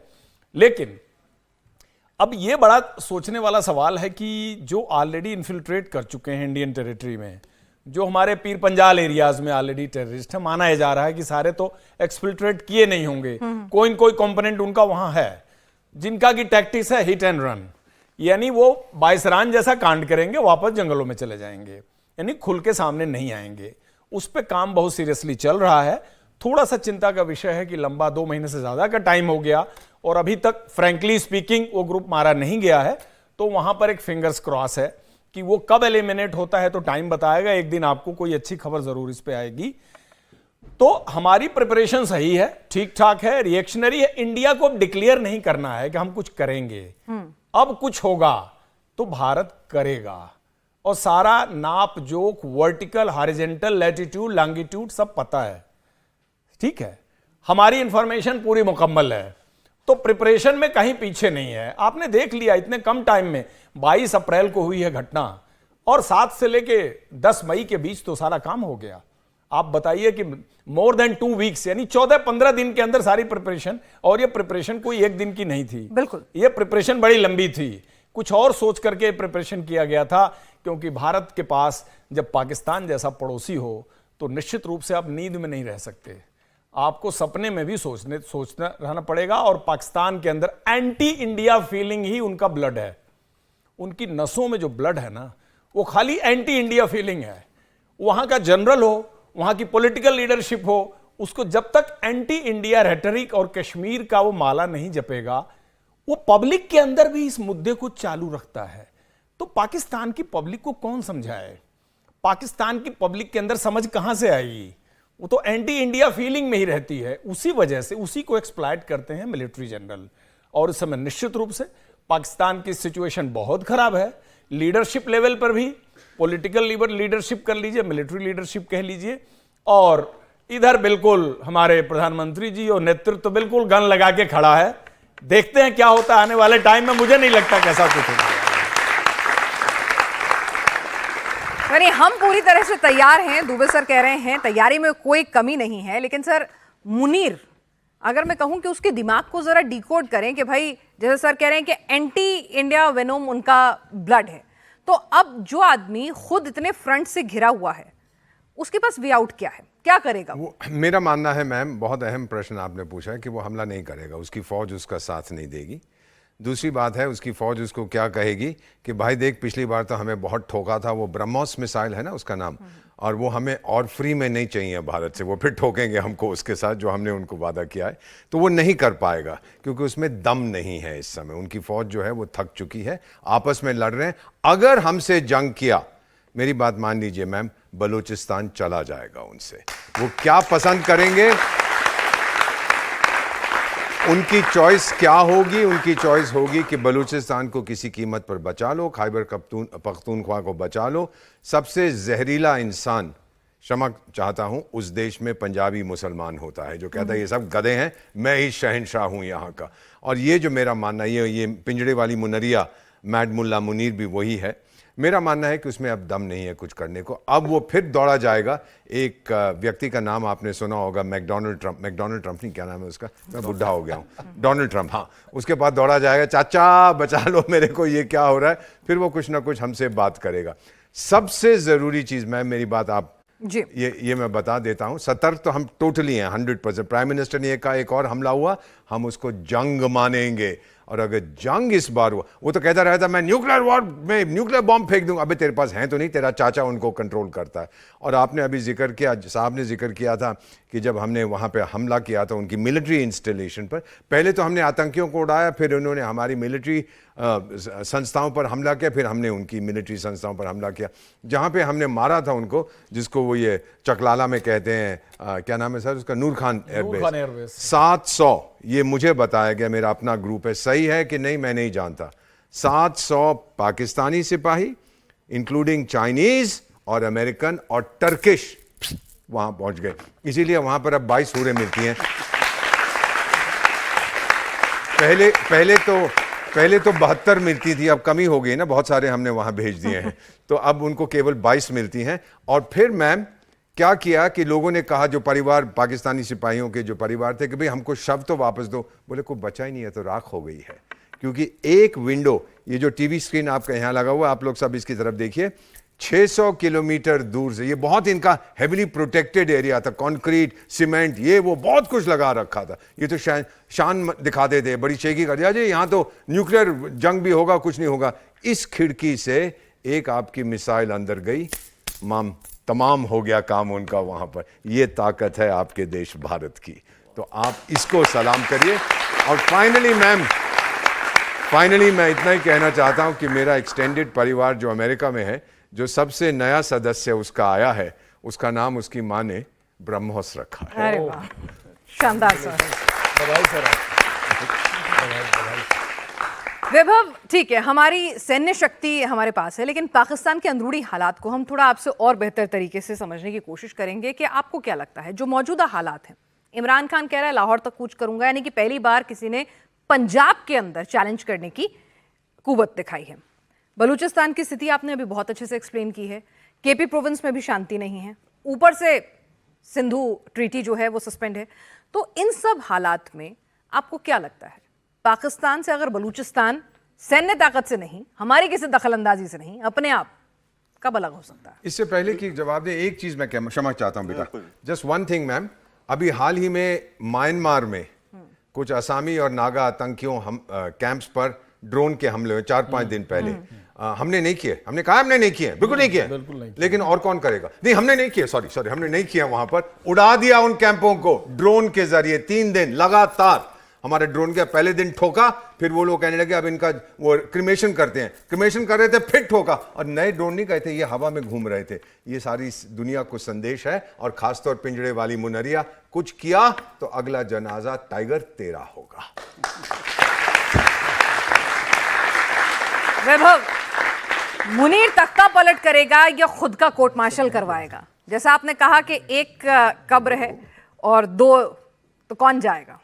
लेकिन अब ये बड़ा सोचने वाला सवाल है कि जो ऑलरेडी इन्फिल्ट्रेट कर चुके हैं इंडियन टेरिटरी में, जो हमारे पीर पंजाल एरियाज में ऑलरेडी टेररिस्ट है, माना जा रहा है कि सारे तो एक्सफिल्ट्रेट किए नहीं होंगे, कोई न कोई कंपोनेंट उनका वहां है, जिनका की टैक्टिक्स है हिट एंड रन, यानी वो बाइसरान जैसा कांड करेंगे, वापस जंगलों में चले जाएंगे, यानी खुल के सामने नहीं आएंगे। उस पर काम बहुत सीरियसली चल रहा है। थोड़ा सा चिंता का विषय है कि लंबा 2 महीने से ज्यादा का टाइम हो गया और अभी तक फ्रैंकली स्पीकिंग वो ग्रुप मारा नहीं गया है। तो वहां पर एक फिंगर्स क्रॉस है कि वो कब एलिमिनेट होता है तो टाइम बताएगा, एक दिन आपको कोई अच्छी खबर जरूर इस पे आएगी। तो हमारी प्रिपरेशन सही है, ठीक ठाक है, रिएक्शनरी है। इंडिया को अब डिक्लेयर नहीं करना है कि हम कुछ करेंगे, अब कुछ होगा तो भारत करेगा, और सारा नाप joke vertical horizontal latitude longitude सब पता है, ठीक है, हमारी इंफॉर्मेशन पूरी मुकम्मल है। तो प्रिपरेशन में कहीं पीछे नहीं है। आपने देख लिया इतने कम टाइम में, 22 अप्रैल को हुई है घटना और 7 से लेके 10 मई के बीच तो सारा काम हो गया। आप बताइए कि मोर देन 2 वीक्स, यानी 14-15 दिन के अंदर सारी प्रिपरेशन, और ये प्रिपरेशन कोई एक दिन की नहीं थी, बिल्कुल ये प्रिपरेशन बड़ी लंबी थी, कुछ और सोच करके प्रिपरेशन किया गया था। क्योंकि भारत के पास जब पाकिस्तान जैसा पड़ोसी हो तो निश्चित रूप से आप नींद में नहीं रह सकते, आपको सपने में भी सोचना रहना पड़ेगा। और पाकिस्तान के अंदर एंटी इंडिया फीलिंग ही उनका ब्लड है, उनकी नसों में जो ब्लड है ना वो खाली एंटी इंडिया फीलिंग है। वहां का जनरल हो, वहां की पॉलिटिकल लीडरशिप हो, उसको जब तक एंटी इंडिया रेटरिक और कश्मीर का वो माला नहीं जपेगा, वो पब्लिक के अंदर भी इस मुद्दे को चालू रखता है। तो पाकिस्तान की पब्लिक को कौन समझाए? पाकिस्तान की पब्लिक के अंदर समझ कहां से आएगी? वो तो एंटी इंडिया फीलिंग में ही रहती है। उसी वजह से उसी को एक्सप्लॉइट करते हैं मिलिट्री जनरल। और इस समय निश्चित रूप से पाकिस्तान की सिचुएशन बहुत खराब है, लीडरशिप लेवल पर भी, पॉलिटिकल लीडरशिप कर लीजिए, मिलिट्री लीडरशिप कह लीजिए, और इधर बिल्कुल हमारे प्रधानमंत्री जी और नेतृत्व तो बिल्कुल गन लगा के खड़ा है। देखते हैं क्या होता है आने वाले टाइम में, मुझे नहीं लगता कैसा कुछ होगा। यानी हम पूरी तरह से तैयार हैं, दुबे सर कह रहे हैं तैयारी में कोई कमी नहीं है। लेकिन सर, मुनीर अगर मैं कहूं कि उसके दिमाग को जरा डिकोड करें कि भाई जैसे सर कह रहे हैं कि एंटी इंडिया वेनोम उनका ब्लड है, तो अब जो आदमी खुद इतने फ्रंट से घिरा हुआ है उसके पास वे आउट क्या है, क्या करेगा वो? मेरा मानना है मैम, बहुत अहम प्रश्न आपने पूछा है कि वो हमला नहीं करेगा, उसकी फौज उसका साथ नहीं देगी। दूसरी बात है, उसकी फौज उसको क्या कहेगी कि भाई देख, पिछली बार तो हमें बहुत ठोका था, वो ब्रह्मोस मिसाइल है ना उसका नाम, और वो हमें और फ्री में नहीं चाहिए भारत से, वो फिर ठोकेंगे हमको उसके साथ जो हमने उनको वादा किया है। तो वो नहीं कर पाएगा क्योंकि उसमें दम नहीं है इस समय। उनकी फौज जो है वो थक चुकी है, आपस में लड़ रहे हैं। अगर हमसे जंग किया, मेरी बात मान लीजिए मैम, बलूचिस्तान चला जाएगा उनसे। वो क्या पसंद करेंगे, उनकी चॉइस क्या होगी? उनकी चॉइस होगी कि बलूचिस्तान को किसी कीमत पर बचा लो, खैबर पख्तूनख्वा को बचा लो। सबसे जहरीला इंसान, क्षमा चाहता हूं, उस देश में पंजाबी मुसलमान होता है जो कहता है ये सब गधे हैं, मैं ही शहंशाह हूं यहाँ का। और ये जो मेरा मानना, ये पिंजड़े वाली मुनरिया मैड मुल्ला मुनीर भी वही है। मेरा मानना है कि उसमें अब दम नहीं है कुछ करने को। अब वो फिर दौड़ा जाएगा। एक व्यक्ति का नाम आपने सुना होगा, मैकडोनल्ड ट्रंप नहीं, क्या नाम है उसका, मैं बुढ़ा हो गया हूँ, डोनाल्ड ट्रंप। हाँ, उसके बाद दौड़ा जाएगा, चाचा बचा लो मेरे को, ये क्या हो रहा है। फिर वो कुछ ना कुछ हमसे बात करेगा। सबसे जरूरी चीज, मैम मेरी बात आप जी। ये मैं बता देता हूं, सतर्क तो हम टोटली हैं 100%। प्राइम मिनिस्टर ने कहा एक और हमला हुआ हम उसको जंग मानेंगे, और अगर जंग इस बार हुआ, वो तो कहता रहता मैं न्यूक्लियर वॉर में न्यूक्लियर बॉम्ब फेंक दूंगा। अबे तेरे पास है तो नहीं, तेरा चाचा उनको कंट्रोल करता है। और आपने अभी जिक्र किया, साहब ने जिक्र किया था कि जब हमने वहां पे हमला किया था उनकी मिलिट्री इंस्टॉलेशन पर, पहले तो हमने आतंकियों को उड़ाया, फिर उन्होंने हमारी मिलिट्री संस्थाओं पर हमला किया, फिर हमने उनकी मिलिट्री संस्थाओं पर हमला किया। जहां पे हमने मारा था उनको, जिसको वो ये चकलाला में कहते हैं, क्या नाम है सर उसका, नूर खान एयरबेस, 700, ये मुझे बताया गया, मेरा अपना ग्रुप है, सही है कि नहीं मैं नहीं जानता, 700 पाकिस्तानी सिपाही इंक्लूडिंग चाइनीज और अमेरिकन और टर्किश वहां पहुंच गए। इसीलिए वहां पर अब 22 सूरें मिलती हैं। पहले तो 72 मिलती थी, अब कमी हो गई ना, बहुत सारे हमने वहां भेज दिए हैं, तो अब उनको केवल 22 मिलती हैं। और फिर मैम क्या किया कि लोगों ने कहा, जो परिवार, पाकिस्तानी सिपाहियों के जो परिवार थे, कि भाई हमको शव तो वापस दो। बोले कोई बचा ही नहीं है, तो राख हो गई है। क्योंकि एक विंडो, ये जो टीवी स्क्रीन आपका यहां लगा हुआ है, आप लोग सब इसकी तरफ देखिए, 600 किलोमीटर दूर से, ये बहुत इनका हेविली प्रोटेक्टेड एरिया था, कंक्रीट, सीमेंट, ये वो बहुत कुछ लगा रखा था। ये तो शान दिखाते थे, बड़ी शेखी कर दिया जी, यहां तो न्यूक्लियर जंग भी होगा, कुछ नहीं होगा। इस खिड़की से एक आपकी मिसाइल अंदर गई, तमाम हो गया काम उनका वहां पर। ये ताकत है आपके देश भारत की, तो आप इसको सलाम करिए। और फाइनली मैं इतना ही कहना चाहता हूं कि मेरा एक्सटेंडेड परिवार जो अमेरिका में है, जो सबसे नया सदस्य उसका आया है, उसका नाम उसकी मां ने ब्रह्मोस रखा है। अरे वाह, शानदार सर। बधाई सर। वैभव, ठीक है, हमारी सैन्य शक्ति हमारे पास है, लेकिन पाकिस्तान के अंदरूनी हालात को हम थोड़ा आपसे और बेहतर तरीके से समझने की कोशिश करेंगे कि आपको क्या लगता है जो मौजूदा हालात हैं। इमरान खान कह रहा है लाहौर तक कूच करूंगा, यानी कि पहली बार किसी ने पंजाब के अंदर चैलेंज करने की कुव्वत दिखाई है। बलूचिस्तान की स्थिति आपने अभी बहुत अच्छे से एक्सप्लेन की है। केपी प्रोविंस में भी शांति नहीं है, ऊपर से सिंधु ट्रीटी जो है वो सस्पेंड है। तो इन सब हालात में आपको क्या लगता है, पाकिस्तान से अगर बलूचिस्तान सैन्य ताकत से नहीं, हमारी किसी दखलंदाजी से नहीं, अपने आप कब अलग हो सकता है? इससे पहले कि जवाब दे, एक चीज मैं क्षमा चाहता हूं बेटा, जस्ट वन थिंग मैम। अभी हाल ही में म्यांमार में कुछ असामी और नागा आतंकियों कैंप्स पर ड्रोन के हमले हुए 4-5 दिन पहले। हमने नहीं किए, हमने कहा हमने नहीं किए, बिल्कुल नहीं किए, लेकिन और कौन करेगा? नहीं, हमने नहीं किए, सॉरी हमने नहीं किया। वहां पर उड़ा दिया उन कैंपों को ड्रोन के जरिए, 3 दिन लगातार हमारे ड्रोन के। पहले दिन ठोका, फिर वो लोग कहने लगे अब इनका वो क्रिमेशन करते हैं, क्रिमेशन कर रहे थे, फिर ठोका, और नए ड्रोन नहीं गए थे, ये हवा में घूम रहे थे। ये सारी दुनिया को संदेश है, और खासतौर पिंजड़े वाली मुनरिया, कुछ किया तो अगला जनाजा टाइगर तेरा होगा। वैभव, मुनीर तख्ता पलट करेगा या खुद का कोर्ट मार्शल करवाएगा? जैसा आपने कहा कि एक कब्र है और 2, तो कौन जाएगा?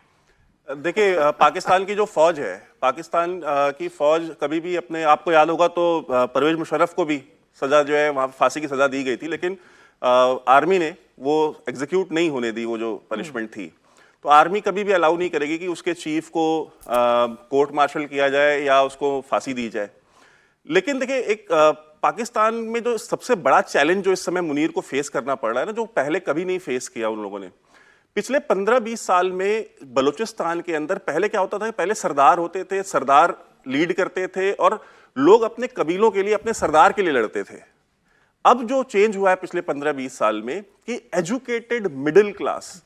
देखिए, पाकिस्तान की जो फौज है, पाकिस्तान की फौज कभी भी अपने, आपको याद होगा तो परवेज मुशर्रफ को भी सजा जो है वहां फांसी की सजा दी गई थी, लेकिन आर्मी ने वो एग्जीक्यूट नहीं होने दी, वो जो पनिशमेंट थी। तो आर्मी कभी भी अलाउ नहीं करेगी कि उसके चीफ को कोर्ट मार्शल किया जाए या उसको फांसी दी जाए। लेकिन देखिए, एक पाकिस्तान में जो सबसे बड़ा चैलेंज जो इस समय मुनीर को फेस करना पड़ रहा है ना, जो पहले कभी नहीं फेस किया उन लोगों ने, पिछले 15-20 साल में बलूचिस्तान के अंदर पहले क्या होता था, पहले सरदार होते थे, सरदार लीड करते थे और लोग अपने कबीलों के लिए, अपने सरदार के लिए लड़ते थे। अब जो चेंज हुआ है पिछले 15-20 साल में कि एजुकेटेड मिडिल क्लास,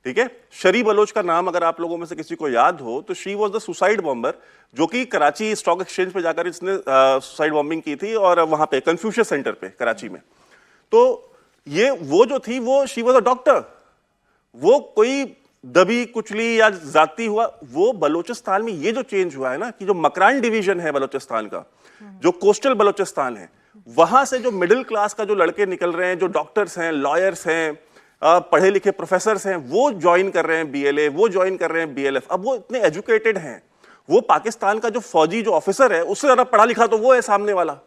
ठीक है, शरी बलोच का नाम अगर आप लोगों में से किसी को याद हो तो she was the suicide bomber, जो कि कराची स्टॉक एक्सचेंज पे जाकर इसने सुसाइड बॉम्बिंग की थी और वहां पे कन्फ्यूशियस सेंटर पे कराची में। तो ये वो जो थी वो शी वॉज अ डॉक्टर, वो कोई दबी कुचली या जाती हुआ, वो बलोचिस्तान में ये जो चेंज हुआ है ना कि जो मकरान डिवीजन है बलोचिस्तान का, जो कोस्टल बलोचिस्तान है, वहां से जो मिडिल क्लास का जो लड़के निकल रहे हैं, जो डॉक्टर्स हैं, लॉयर्स हैं, पढ़े लिखे प्रोफेसर्स हैं, वो ज्वाइन कर रहे हैं बीएलए, वो ज्वाइन कर रहे हैं बीएलएफ। अब वो इतने एजुकेटेड हैं, वो पाकिस्तान का जो फौजी जो ऑफिसर है उससे ज्यादा पढ़ा लिखा तो वो है सामने वाला,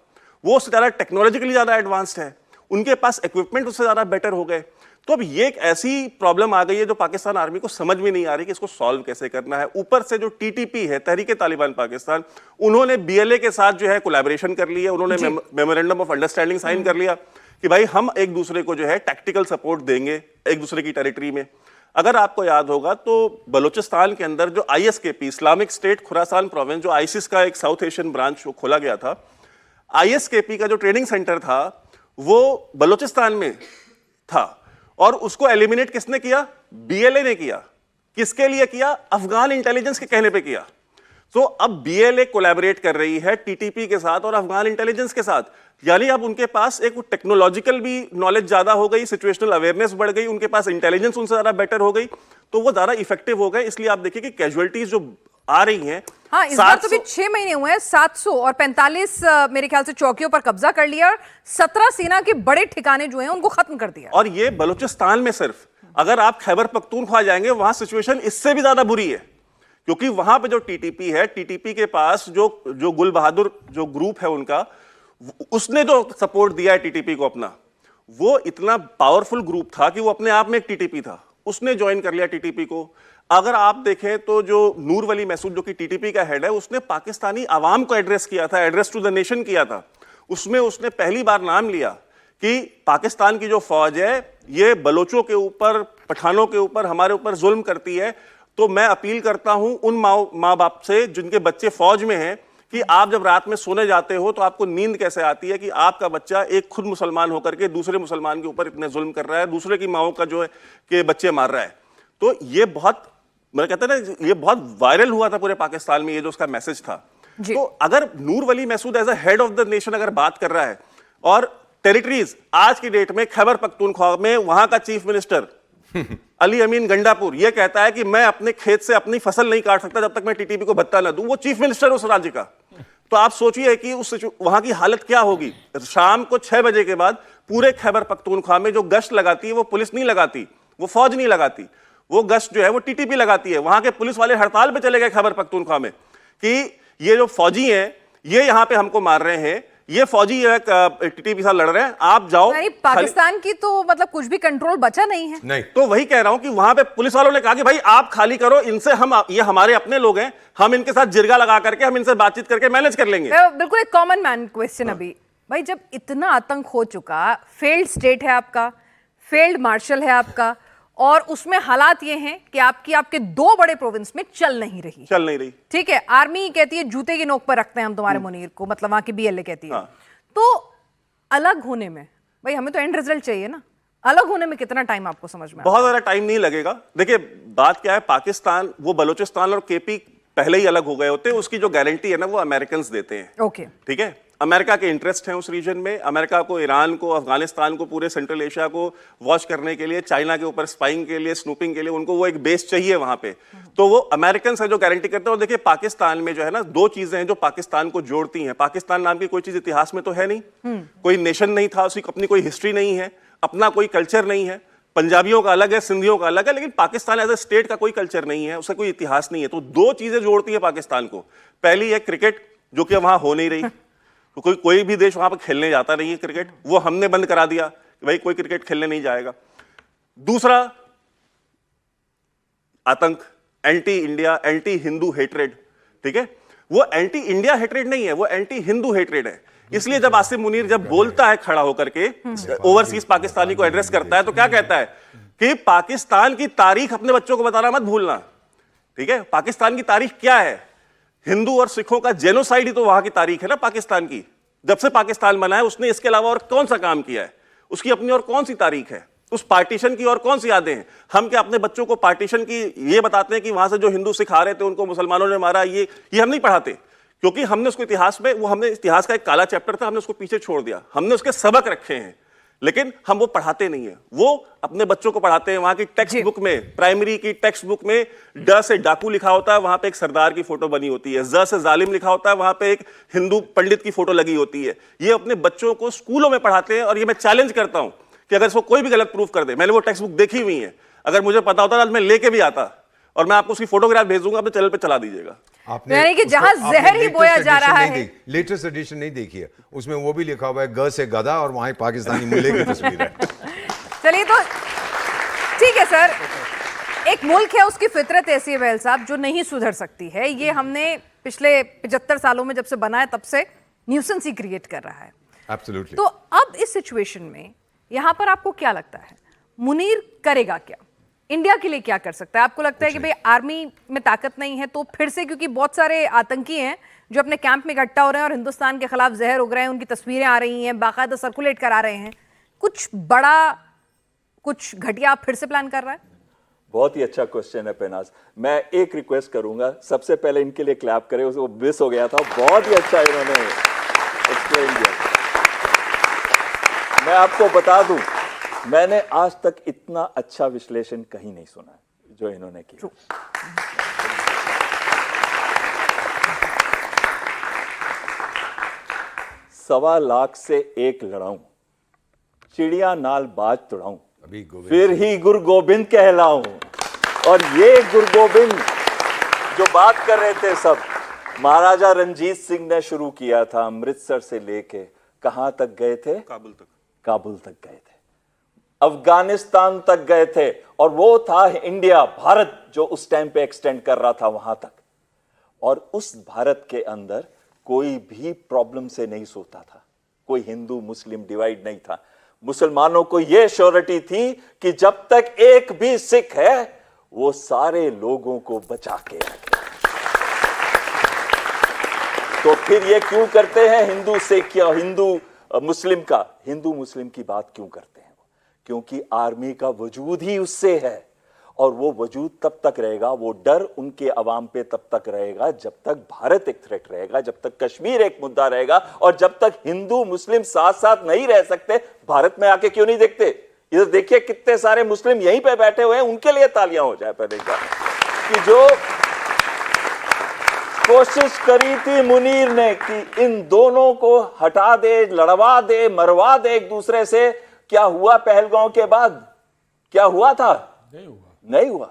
वो उससे ज्यादा टेक्नोलॉजिकली ज्यादा एडवांस्ड है, उनके पास इक्विपमेंट उससे ज्यादा बेटर हो गए। तो अब ये एक ऐसी प्रॉब्लम आ गई है जो पाकिस्तान आर्मी को समझ में नहीं आ रही कि इसको सॉल्व कैसे करना है। ऊपर से जो टीटीपी है, तहरीके तालिबान पाकिस्तान, उन्होंने बीएलए के साथ जो है कोलैबोरेशन कर लिया, उन्होंने मेमोरेंडम ऑफ अंडरस्टैंडिंग साइन कर लिया कि भाई हम एक दूसरे को जो है टैक्टिकल सपोर्ट देंगे एक दूसरे की टेरिटरी में। अगर आपको याद होगा तो बलूचिस्तान के अंदर जो ISKP, Islamic State Khorasan province, जो आईसिस का एक साउथ एशियन ब्रांच खोला गया था, आईएसकेपी का जो ट्रेनिंग सेंटर था वो बलूचिस्तान में था और उसको एलिमिनेट किसने किया? बीएलए ने किया। किसके लिए किया? अफगान इंटेलिजेंस के कहने पे किया। तो अब बीएलए कोलैबोरेट कर रही है टीटीपी के साथ और अफगान इंटेलिजेंस के साथ, यानी अब उनके पास एक टेक्नोलॉजिकल भी नॉलेज ज्यादा हो गई, सिचुएशनल अवेयरनेस बढ़ गई, उनके पास इंटेलिजेंस उनसे ज्यादा बेटर हो गई, तो वो ज्यादा इफेक्टिव हो गए। इसलिए आप देखिए कि कैजुअलिटीज जो आ रही हैं, हाँ, इस बार तो भी 6 महीने हुए हैं, 700 और 45 मेरे ख्याल से चौकियों पर कब्जा कर लिया और 17 सेना के बड़े ठिकाने जो हैं उनको खत्म कर दिया। और ये बलूचिस्तान में सिर्फ, अगर आप खैबर पख्तूनख्वा जाएंगे वहां सिचुएशन इससे भी ज्यादा बुरी है, क्योंकि वहां पे जो टीटीपी है, टीटीपी के पास जो गुल बहादुर जो ग्रुप है उनका, उसने जो सपोर्ट दिया है टीटीपी को अपना, वो इतना पावरफुल ग्रुप था कि वो अपने आप में एक टीटीपी था, उसने ज्वाइन कर लिया टीटीपी को। अगर आप देखें तो जो नूर वली महसूद जो कि टीटीपी का हेड है, उसने पाकिस्तानी आवाम को एड्रेस किया था, एड्रेस टू द नेशन किया था, उसमें उसने पहली बार नाम लिया कि पाकिस्तान की जो फौज है ये बलोचों के ऊपर, पठानों के ऊपर, हमारे ऊपर जुल्म करती है। तो मैं अपील करता हूं उन माँ बाप से जिनके बच्चे फौज में हैं कि आप जब रात में सोने जाते हो तो आपको नींद कैसे आती है कि आपका बच्चा एक खुद मुसलमान होकर के दूसरे मुसलमान के ऊपर इतने जुल्म कर रहा है, दूसरे की माओ का जो है कि बच्चे मार रहा है। तो ये बहुत, मैं कहता है ना, ये बहुत वायरल हुआ था पूरे पाकिस्तान में, ये जो उसका मैसेज था। तो अगर Noor Wali Mehsud as a head of the nation अगर बात कर रहा है, और टेरिटरीज आज की डेट में खैबर पख्तूनख्वा में वहां का चीफ मिनिस्टर अली अमीन गंडापुर ये कहता है कि मैं अपने खेत से अपनी फसल नहीं काट सकता जब तक मैं टीटीपी को भत्ता ना दूं, वो चीफ मिनिस्टर उस राज्य का। तो आप सोचिए कि उस वहां की हालत क्या होगी। शाम को 6 बजे के बाद पूरे खैबर पख्तूनख्वा में जो गश्त लगाती है वो पुलिस नहीं लगाती, वो फौज नहीं लगाती, वो गश्त जो है वो टीटीपी लगाती है। वहां के पुलिस वाले हड़ताल पे चले गए खैबर पख्तूनख्वा में कि ये जो फौजी हैं ये यहां पे हमको मार रहे हैं, ये फौजी टीटीपी के साथ लड़ रहे हैं, आप जाओ। नहीं, पाकिस्तान की तो मतलब कुछ भी कंट्रोल बचा नहीं है। नहीं, तो वही कह रहा हूं कि वहां पे पुलिस वालों ने कहा कि भाई आप खाली करो इनसे, हम ये हमारे अपने लोग हैं, हम इनके साथ जिरगा लगा करके हम इनसे बातचीत करके मैनेज कर लेंगे। बिल्कुल एक कॉमन मैन क्वेश्चन अभी, भाई जब इतना आतंक हो चुका, फेल्ड स्टेट है आपका, फेल्ड मार्शल है आपका, और उसमें हालात ये हैं कि आपके 2 बड़े प्रोविंस में चल नहीं रही, ठीक है, आर्मी कहती है जूते की नोक पर रखते हैं हम तुम्हारे मुनीर को, मतलब वहां की बीएलए कहती है। तो अलग होने में भाई हमें तो एंड रिजल्ट चाहिए ना, अलग होने में कितना टाइम आपको समझ में? बहुत ज्यादा टाइम नहीं लगेगा। देखिए बात क्या है, पाकिस्तान, वो बलूचिस्तान और केपी पहले ही अलग हो गए होते हैं, उसकी जो गारंटी है ना वो अमेरिकन देते हैं। ओके, ठीक है, अमेरिका के इंटरेस्ट हैं उस रीजन में, अमेरिका को ईरान को, अफगानिस्तान को, पूरे सेंट्रल एशिया को वॉच करने के लिए, चाइना के ऊपर स्पाइंग के लिए, स्नूपिंग के लिए, उनको वो एक बेस चाहिए वहां पे, तो वो अमेरिकन है जो गारंटी करते हैं। और देखिए पाकिस्तान में जो है ना 2 चीजें हैं जो पाकिस्तान को जोड़ती हैं। पाकिस्तान नाम की कोई चीज इतिहास में तो है नहीं, कोई नेशन नहीं था, उसकी अपनी कोई हिस्ट्री नहीं है, अपना कोई कल्चर नहीं है, पंजाबियों का अलग है, सिंधियों का अलग है, लेकिन पाकिस्तान एज ए स्टेट का कोई कल्चर नहीं है, उसका कोई इतिहास नहीं है। तो 2 चीजें जोड़ती है पाकिस्तान को। पहली है क्रिकेट, जो कि वहां हो नहीं रही, तो कोई भी देश वहां पर खेलने जाता नहीं है क्रिकेट, वो हमने बंद करा दिया कि भाई कोई क्रिकेट खेलने नहीं जाएगा। दूसरा, आतंक, anti India, anti Hindu hatred, ठीक है, वो एंटी इंडिया हेट्रेड नहीं है, वो एंटी हिंदू हेट्रेड है। इसलिए जब आसिम मुनीर जब बोलता है खड़ा होकर के, ओवरसीज पाकिस्तानी को एड्रेस करता है, तो क्या कहता है कि पाकिस्तान की तारीख अपने बच्चों को बताना मत भूलना, ठीक है। पाकिस्तान की तारीख क्या है? हिंदू और सिखों का जेनोसाइड ही तो वहां की तारीख है ना पाकिस्तान की। जब से पाकिस्तान बना है उसने इसके अलावा और कौन सा काम किया है? उसकी अपनी और कौन सी तारीख है? उस पार्टीशन की और कौन सी यादें हैं? हम क्या अपने बच्चों को पार्टीशन की ये बताते हैं कि वहां से जो हिंदू सिख आ रहे थे उनको मुसलमानों ने मारा, ये हम नहीं पढ़ाते, क्योंकि हमने उसको इतिहास में, वो हमने इतिहास का एक काला चैप्टर था, हमने उसको पीछे छोड़ दिया। हमने उसके सबक रखे हैं, लेकिन हम वो पढ़ाते नहीं है। वो अपने बच्चों को पढ़ाते हैं। वहां की टेक्स्ट बुक में, प्राइमरी की टेक्स्ट बुक में ड से डाकू लिखा होता है, वहां पे एक सरदार की फोटो बनी होती है। ज से जालिम लिखा होता है, वहां पे एक हिंदू पंडित की फोटो लगी होती है। ये अपने बच्चों को स्कूलों में पढ़ाते हैं। और ये मैं चैलेंज करता हूं कि अगर इसको कोई भी गलत प्रूफ कर दे, मैंने वो टेक्स्ट बुक देखी हुई है, अगर मुझे पता होता तो मैं लेके भी आता और मैं आपको उसकी फोटोग्राफ भेज दूंगा, अपने चैनल पे चला दीजिएगा। यानी कि जहां जहर ही बोया जा रहा है। लेटेस्ट एडिशन नहीं देखी है, उसमें वो भी लिखा हुआ है ग से गधा और वहां पाकिस्तानी मुल्ले की तस्वीर है। चलिए तो ठीक है सर, एक मुल्क है उसकी फितरत ऐसी है बहल साहब जो नहीं सुधर सकती है। ये हमने पिछले 75 सालों में जब से बना है तब से न्यूसेंस ही क्रिएट कर रहा है। एब्सोल्युटली। तो अब इस सिचुएशन में यहां पर आपको क्या लगता है मुनीर करेगा क्या? इंडिया के लिए क्या कर सकता है? आपको लगता है कि भाई आर्मी में ताकत नहीं है तो फिर से, क्योंकि बहुत सारे आतंकी हैं जो अपने कैंप में इकट्ठा हो रहे हैं और हिंदुस्तान के खिलाफ जहर उग रहे हैं, उनकी तस्वीरें आ रही हैं, बाकायदा सर्कुलेट करा रहे हैं, कुछ बड़ा कुछ घटिया आप फिर से प्लान कर रहा है? बहुत ही अच्छा क्वेश्चन है पेनाज। मैं एक रिक्वेस्ट करूंगा, सबसे पहले इनके लिए क्लैप करें, वो मिस हो गया था, बहुत ही अच्छा इन्होंने एक्सप्लेन किया। मैं आपको बता दूं, मैंने आज तक इतना अच्छा विश्लेषण कहीं नहीं सुना जो इन्होंने किया। 1.25 लाख से एक लड़ाऊं, चिड़िया नाल बाज तुड़ाऊं, फिर ही गुरु गोबिंद कहलाऊं। और ये गुरु गोबिंद जो बात कर रहे थे सब, महाराजा रंजीत सिंह ने शुरू किया था। अमृतसर से लेके कहां तक गए थे? काबुल तक। काबुल तक गए थे, अफगानिस्तान तक गए थे, और वो था इंडिया, भारत जो उस टाइम पे एक्सटेंड कर रहा था वहां तक। और उस भारत के अंदर कोई भी प्रॉब्लम से नहीं सोता था, कोई हिंदू मुस्लिम डिवाइड नहीं था। मुसलमानों को यह श्योरिटी थी कि जब तक एक भी सिख है वो सारे लोगों को बचा के रखे। तो फिर ये क्यों करते हैं हिंदू सिख या हिंदू मुस्लिम का? हिंदू मुस्लिम की बात क्यों करते हैं? क्योंकि आर्मी का वजूद ही उससे है, और वो वजूद तब तक रहेगा, वो डर उनके अवाम पे तब तक रहेगा जब तक भारत एक थ्रेट रहेगा, जब तक कश्मीर एक मुद्दा रहेगा, और जब तक हिंदू मुस्लिम साथ साथ नहीं रह सकते। भारत में आके क्यों नहीं देखते? इधर देखिए कितने सारे मुस्लिम यहीं पे बैठे हुए हैं, उनके लिए तालियां हो जाए पहले कि जो कोशिश करी थी मुनीर ने कि इन दोनों को हटा दे, लड़वा दे, मरवा दे एक दूसरे से। क्या हुआ पहलगांव के बाद? क्या हुआ था? नहीं हुआ।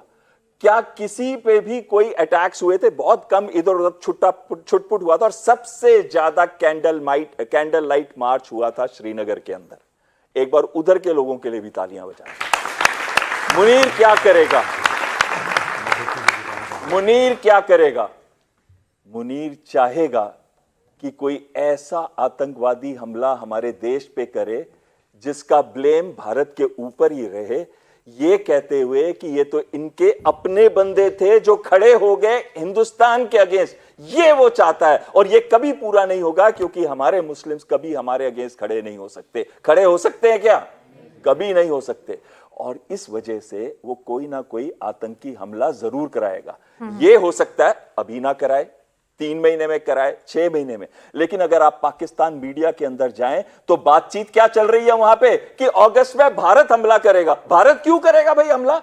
क्या किसी पे भी कोई अटैक्स हुए थे? बहुत कम, इधर उधर छुटपुट हुआ था। और सबसे ज्यादा कैंडल लाइट मार्च हुआ था श्रीनगर के अंदर। एक बार उधर के लोगों के लिए भी तालियां बजाएं। मुनीर क्या करेगा? मुनीर क्या करेगा? मुनीर चाहेगा कि कोई ऐसा आतंकवादी हमला हमारे देश पे करे जिसका ब्लेम भारत के ऊपर ही रहे, ये कहते हुए कि ये तो इनके अपने बंदे थे जो खड़े हो गए हिंदुस्तान के अगेंस्ट। ये वो चाहता है, और ये कभी पूरा नहीं होगा, क्योंकि हमारे मुस्लिम्स कभी हमारे अगेंस्ट खड़े नहीं हो सकते। खड़े हो सकते हैं क्या? कभी नहीं हो सकते। और इस वजह से वो कोई ना कोई आतंकी हमला जरूर कराएगा। ये हो सकता है अभी ना कराए, 3 महीने में कराए, 6 महीने में। लेकिन अगर आप पाकिस्तान मीडिया के अंदर जाएं तो बातचीत क्या चल रही है वहां पे कि अगस्त में भारत हमला करेगा। भारत क्यों करेगा भाई हमला?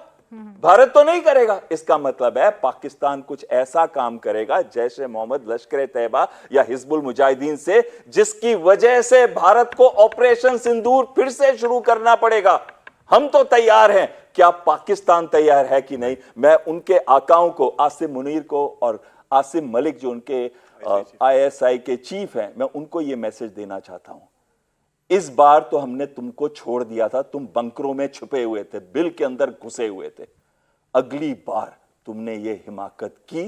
भारत तो नहीं करेगा। इसका मतलब है पाकिस्तान कुछ ऐसा काम करेगा जैसे मोहम्मद, लश्कर तैयबा या हिजबुल मुजाहिदीन से, जिसकी वजह से भारत को ऑपरेशन सिंदूर फिर से शुरू करना पड़ेगा। हम तो तैयार हैं, क्या पाकिस्तान तैयार है कि नहीं? मैं उनके आकाओं को, आसिम मुनीर को और आसिम मलिक जो उनके आईएसआई के चीफ हैं, मैं उनको यह मैसेज देना चाहता हूं। इस बार तो हमने तुमको छोड़ दिया था, तुम बंकरों में छुपे हुए थे, बिल के अंदर घुसे हुए थे। अगली बार तुमने ये हिमाकत की,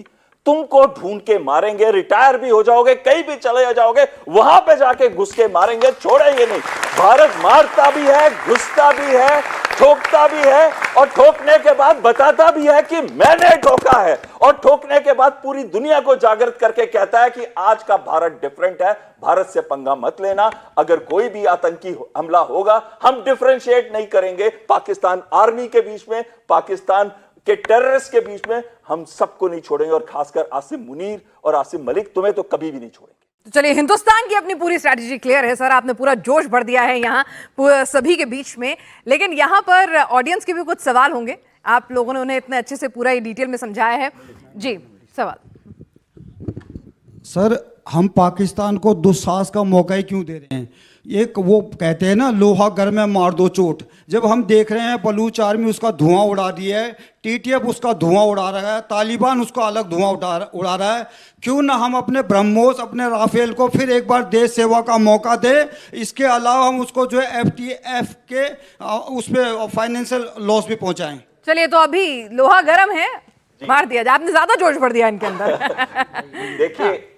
तुमको ढूंढ के मारेंगे, रिटायर भी हो जाओगे, कहीं भी चले जाओगे, वहां पे जाके घुस के मारेंगे, छोड़ेंगे नहीं। भारत मारता भी है, घुसता भी है, ठोकता भी है, और ठोकने के बाद बताता भी है कि मैंने ठोका है, और ठोकने के बाद पूरी दुनिया को जागृत करके कहता है कि आज का भारत डिफरेंट है, भारत से पंगा मत लेना। अगर कोई भी आतंकी हमला होगा, हम डिफरेंशिएट नहीं करेंगे पाकिस्तान आर्मी के बीच में, पाकिस्तान के टेररिस्ट के बीच में, हम सबको नहीं छोड़ेंगे, और खासकर आसिम मुनीर और आसिम मलिक, तुम्हें तो कभी भी नहीं छोड़ेंगे। तो चलिए, हिंदुस्तान की अपनी पूरी स्ट्रैटेजी क्लियर है सर, आपने पूरा जोश भर दिया है यहाँ सभी के बीच में। लेकिन यहाँ पर ऑडियंस के भी कुछ सवाल होंगे, आप लोगों ने उन्हें इतने अच्छे से पूरा डिटेल में समझाया है। जी, सवाल। सर, हम पाकिस्तान को दुस्साहस का मौका ही क्यों दे रहे हैं? एक वो कहते हैं ना, लोहा घर में मार दो चोट। जब हम देख रहे हैं बलूच आर्मी उसका धुआं उड़ा दिया है, टीटीएफ उसका धुआं उड़ा रहा है, तालिबान उसका अलग धुआं उड़ा रहा है, क्यों ना हम अपने ब्रह्मोस, अपने राफेल को फिर एक बार देश सेवा का मौका दें? इसके अलावा हम उसको जो है FTF के उस पर फाइनेंशियल लॉस भी पहुंचाएं। चलिए, तो अभी लोहा गर्म है, मार दिया जाए। आपने ज्यादा जोश भर दिया इनके अंदर। देखिए,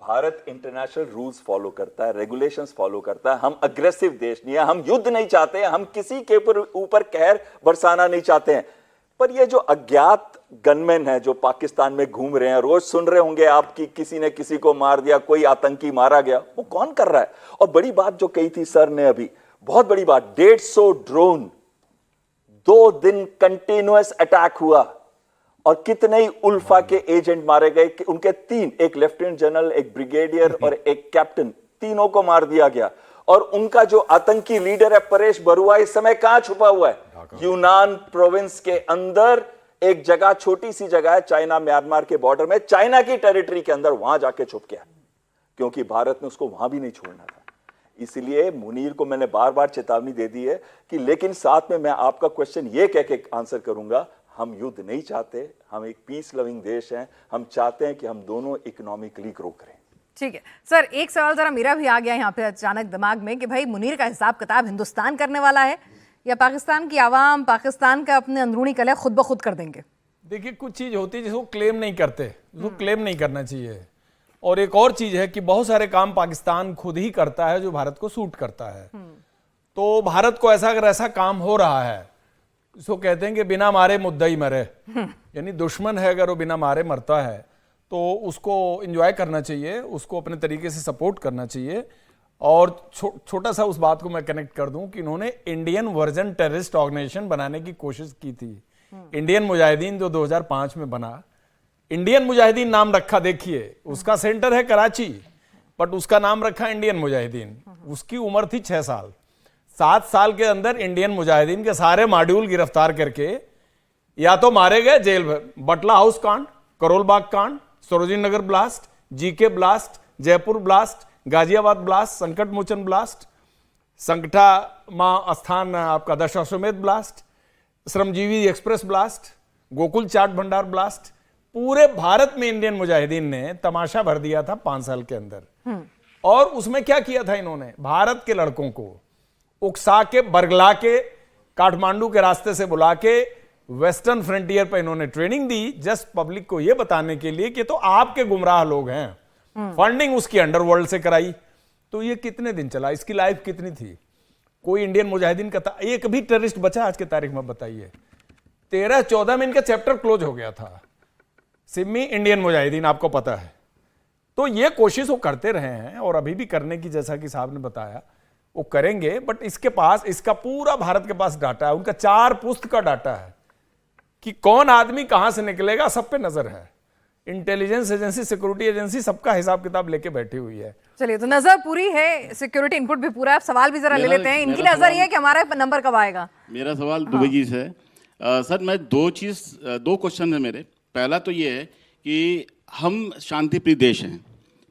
भारत इंटरनेशनल रूल्स फॉलो करता है, रेगुलेशंस फॉलो करता है। हम अग्रेसिव देश नहीं है, हम युद्ध नहीं चाहते हैं, हम किसी के ऊपर कहर बरसाना नहीं चाहते हैं। पर ये जो अज्ञात गनमैन है जो पाकिस्तान में घूम रहे हैं, रोज सुन रहे होंगे आप कि किसी ने किसी को मार दिया, कोई आतंकी मारा गया, वो कौन कर रहा है? और बड़ी बात जो कही थी सर ने अभी, बहुत बड़ी बात, 150 ड्रोन, 2 दिन कंटिन्यूअस अटैक हुआ, और कितने ही उल्फा के एजेंट मारे गए, उनके 3, एक लेफ्टिनेंट जनरल, एक ब्रिगेडियर और एक कैप्टन, तीनों को मार दिया गया। और उनका जो आतंकी लीडर है परेश बरुआ, इस समय कहां छुपा हुआ है? यूनान प्रोविंस के अंदर एक जगह, छोटी सी जगह है, चाइना म्यांमार के बॉर्डर में, चाइना की टेरिटरी के अंदर, वहां जाके छुप गया, क्योंकि भारत ने उसको वहां भी नहीं छोड़ना था। इसलिए मुनीर को मैंने बार बार चेतावनी दे दी है कि, लेकिन साथ में मैं आपका क्वेश्चन ये कह के आंसर करूंगा, हम युद्ध नहीं चाहते, हम एक पीस लविंग देश हैं, हम चाहते हैं कि हम दोनों इकोनॉमिकली ग्रो करें। ठीक है सर, एक सवाल जरा मेरा भी आ गया यहाँ पे अचानक दिमाग में कि भाई, मुनीर का हिसाब किताब हिंदुस्तान करने वाला है या पाकिस्तान की आवाम, पाकिस्तान का अपने अंदरूनी कलह खुद ब खुद कर देंगे? देखिए, कुछ चीज होती है जिसको क्लेम नहीं करते, उसको क्लेम नहीं करना चाहिए। और एक और चीज है कि बहुत सारे काम पाकिस्तान खुद ही करता है जो भारत को सूट करता है। तो भारत को ऐसा, अगर ऐसा काम हो रहा है, इसको कहते हैं कि बिना मारे मुद्दा ही मरे, यानी दुश्मन है अगर वो बिना मारे मरता है तो उसको एंजॉय करना चाहिए, उसको अपने तरीके से सपोर्ट करना चाहिए। और छोटा सा उस बात को मैं कनेक्ट कर दूं कि इन्होंने इंडियन वर्जन टेररिस्ट ऑर्गेनाइजेशन बनाने की कोशिश की थी, इंडियन मुजाहिदीन, जो 2005 में बना। इंडियन मुजाहिदीन नाम रखा, देखिए उसका सेंटर है कराची, बट उसका नाम रखा इंडियन मुजाहिदीन। उसकी उम्र थी 6 साल। 7 साल के अंदर इंडियन मुजाहिदीन के सारे मॉड्यूल गिरफ्तार करके या तो मारे गए जेल में। बटला हाउस कांड, करोल बाग कांड, Sarojini Nagar blast, GK blast, Jaipur blast, Ghaziabad blast, Sankat Mochan blast, संकटा मां स्थान आपका Dashashwamedh blast, Shramjeevi express blast, Gokul Chaat Bhandar blast, पूरे भारत में इंडियन मुजाहिदीन ने तमाशा भर दिया था 5 साल के अंदर। और उसमें क्या किया था इन्होंने? भारत के लड़कों को उकसा के, बरगला के, काठमांडू के रास्ते से बुला के वेस्टर्न फ्रंटियर पर इन्होंने ट्रेनिंग दी, जस्ट पब्लिक को यह बताने के लिए कि तो आपके गुमराह लोग हैं। फंडिंग उसकी अंडरवर्ल्ड से कराई। तो ये कितने दिन चला? इसकी लाइफ कितनी थी? कोई इंडियन मुजाहिदीन का एक भी टेररिस्ट बचा आज के तारीख में? बताइए। 13-14 में इनका चैप्टर क्लोज हो गया था। सिमी इंडियन मुजाहिदीन, आपको पता है। तो ये कोशिश वो करते रहे हैं और अभी भी करने की, जैसा कि साहब ने बताया, वो करेंगे। बट इसके पास, इसका पूरा भारत के पास डाटा है, उनका 4 पुस्त का डाटा है कि कौन आदमी कहां से निकलेगा, सब पे नजर है। इंटेलिजेंस एजेंसी, सिक्योरिटी एजेंसी, सबका हिसाब किताब लेके बैठी हुई है। चलिए, तो नजर पूरी है, सिक्योरिटी इनपुट भी पूरा है। सवाल भी जरा ले लेते हैं। इनकी नजर ये है कि हमारा नंबर कब आएगा। मेरा सवाल दुबे जी से है। सर, मैं 2 क्वेश्चन है मेरे। पहला तो ये है कि हम शांतिप्रिय देश हैं,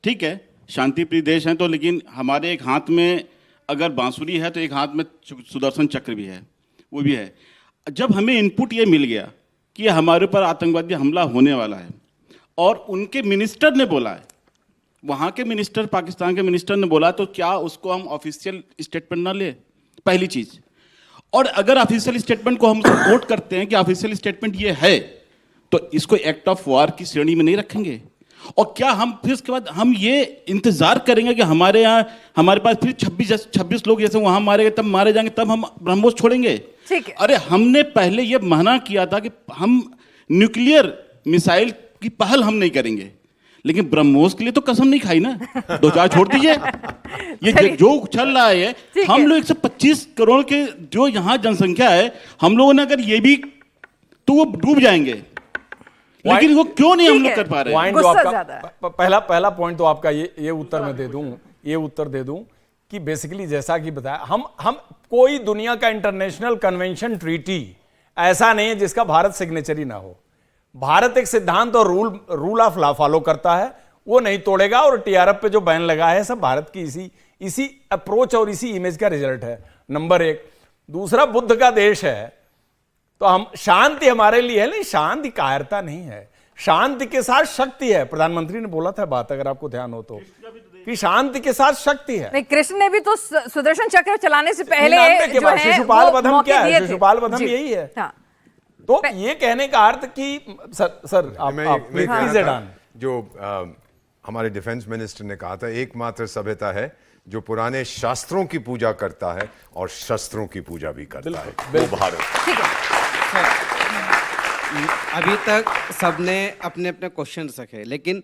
ठीक है, शांतिप्रिय देश हैं, तो लेकिन हमारे एक हाथ में अगर बांसुरी है तो एक हाथ में सुदर्शन चक्र भी है, वो भी है। जब हमें इनपुट ये मिल गया कि हमारे ऊपर आतंकवादी हमला होने वाला है और उनके मिनिस्टर ने बोला है, वहाँ के मिनिस्टर, पाकिस्तान के मिनिस्टर ने बोला, तो क्या उसको हम ऑफिशियल स्टेटमेंट ना ले? पहली चीज़। और अगर ऑफिशियल स्टेटमेंट को हम सपोर्ट करते हैं कि ऑफिशियल स्टेटमेंट ये है, तो इसको एक्ट ऑफ वॉर की श्रेणी में नहीं रखेंगे? और क्या हम फिर इसके बाद हम ये इंतजार करेंगे कि हमारे यहाँ हमारे पास फिर 26 लोग जैसे वहां मारे गए तब मारे जाएंगे तब हम ब्रह्मोस छोड़ेंगे? ठीक है। अरे हमने पहले ये मना किया था कि हम न्यूक्लियर मिसाइल की पहल हम नहीं करेंगे, लेकिन ब्रह्मोस के लिए तो कसम नहीं खाई ना। 2-4 छोड़ दीजिए। ये चलिए। जो चल रहा है, ठीक हम है। लोग 125 करोड़ के जो यहाँ जनसंख्या है, हम लोगों ने अगर ये भी तो वो डूब जाएंगे, लेकिन वो क्यों नहीं हम ठीक लोग है। कर पा रहे हैं? पॉइंट जो गुस्सा आपका ज्यादा है। पहला पॉइंट तो आपका ये उत्तर मैं दे दूं, ये उत्तर दे दूं कि बेसिकली जैसा कि बताया, हम कोई दुनिया का इंटरनेशनल कन्वेंशन ट्रीटी ऐसा नहीं है जिसका भारत सिग्नेचरी ना हो। भारत एक सिद्धांत और रूल ऑफ लॉ फॉलो करता है, वो नहीं तोड़ेगा। और टीआरएफ पे जो बैन लगा है सब भारत की इसी अप्रोच और इसी इमेज का रिजल्ट है, नंबर 1। दूसरा, बुद्ध का देश है तो हम शांति हमारे लिए है, नहीं शांति कायरता नहीं है, शांति के साथ शक्ति है। प्रधानमंत्री ने बोला था बात, अगर आपको ध्यान हो तो, कि शांति के साथ शक्ति है। नहीं, कृष्ण ने भी तो सुदर्शन चक्र चलाने से पहले 99 के जो बाद है शिशुपाल वो वधम मौके क्या है? दिए थे। शिशुपाल वधम जी। यही है। हाँ। तो ये कहने का अर्थ कि सर आप मैं कहना प्लीज था, एड ऑन। जो हमारे डिफेंस मिनिस्टर ने कहा था, एकमात्र सभ्यता है जो पुराने शास्त्रों की पूजा करता है और शस्त्रों की पूजा भी करता है, वो भारत। ठीक है। अभी तक सबने अपने अपने क्वेश्चन रखे, लेकिन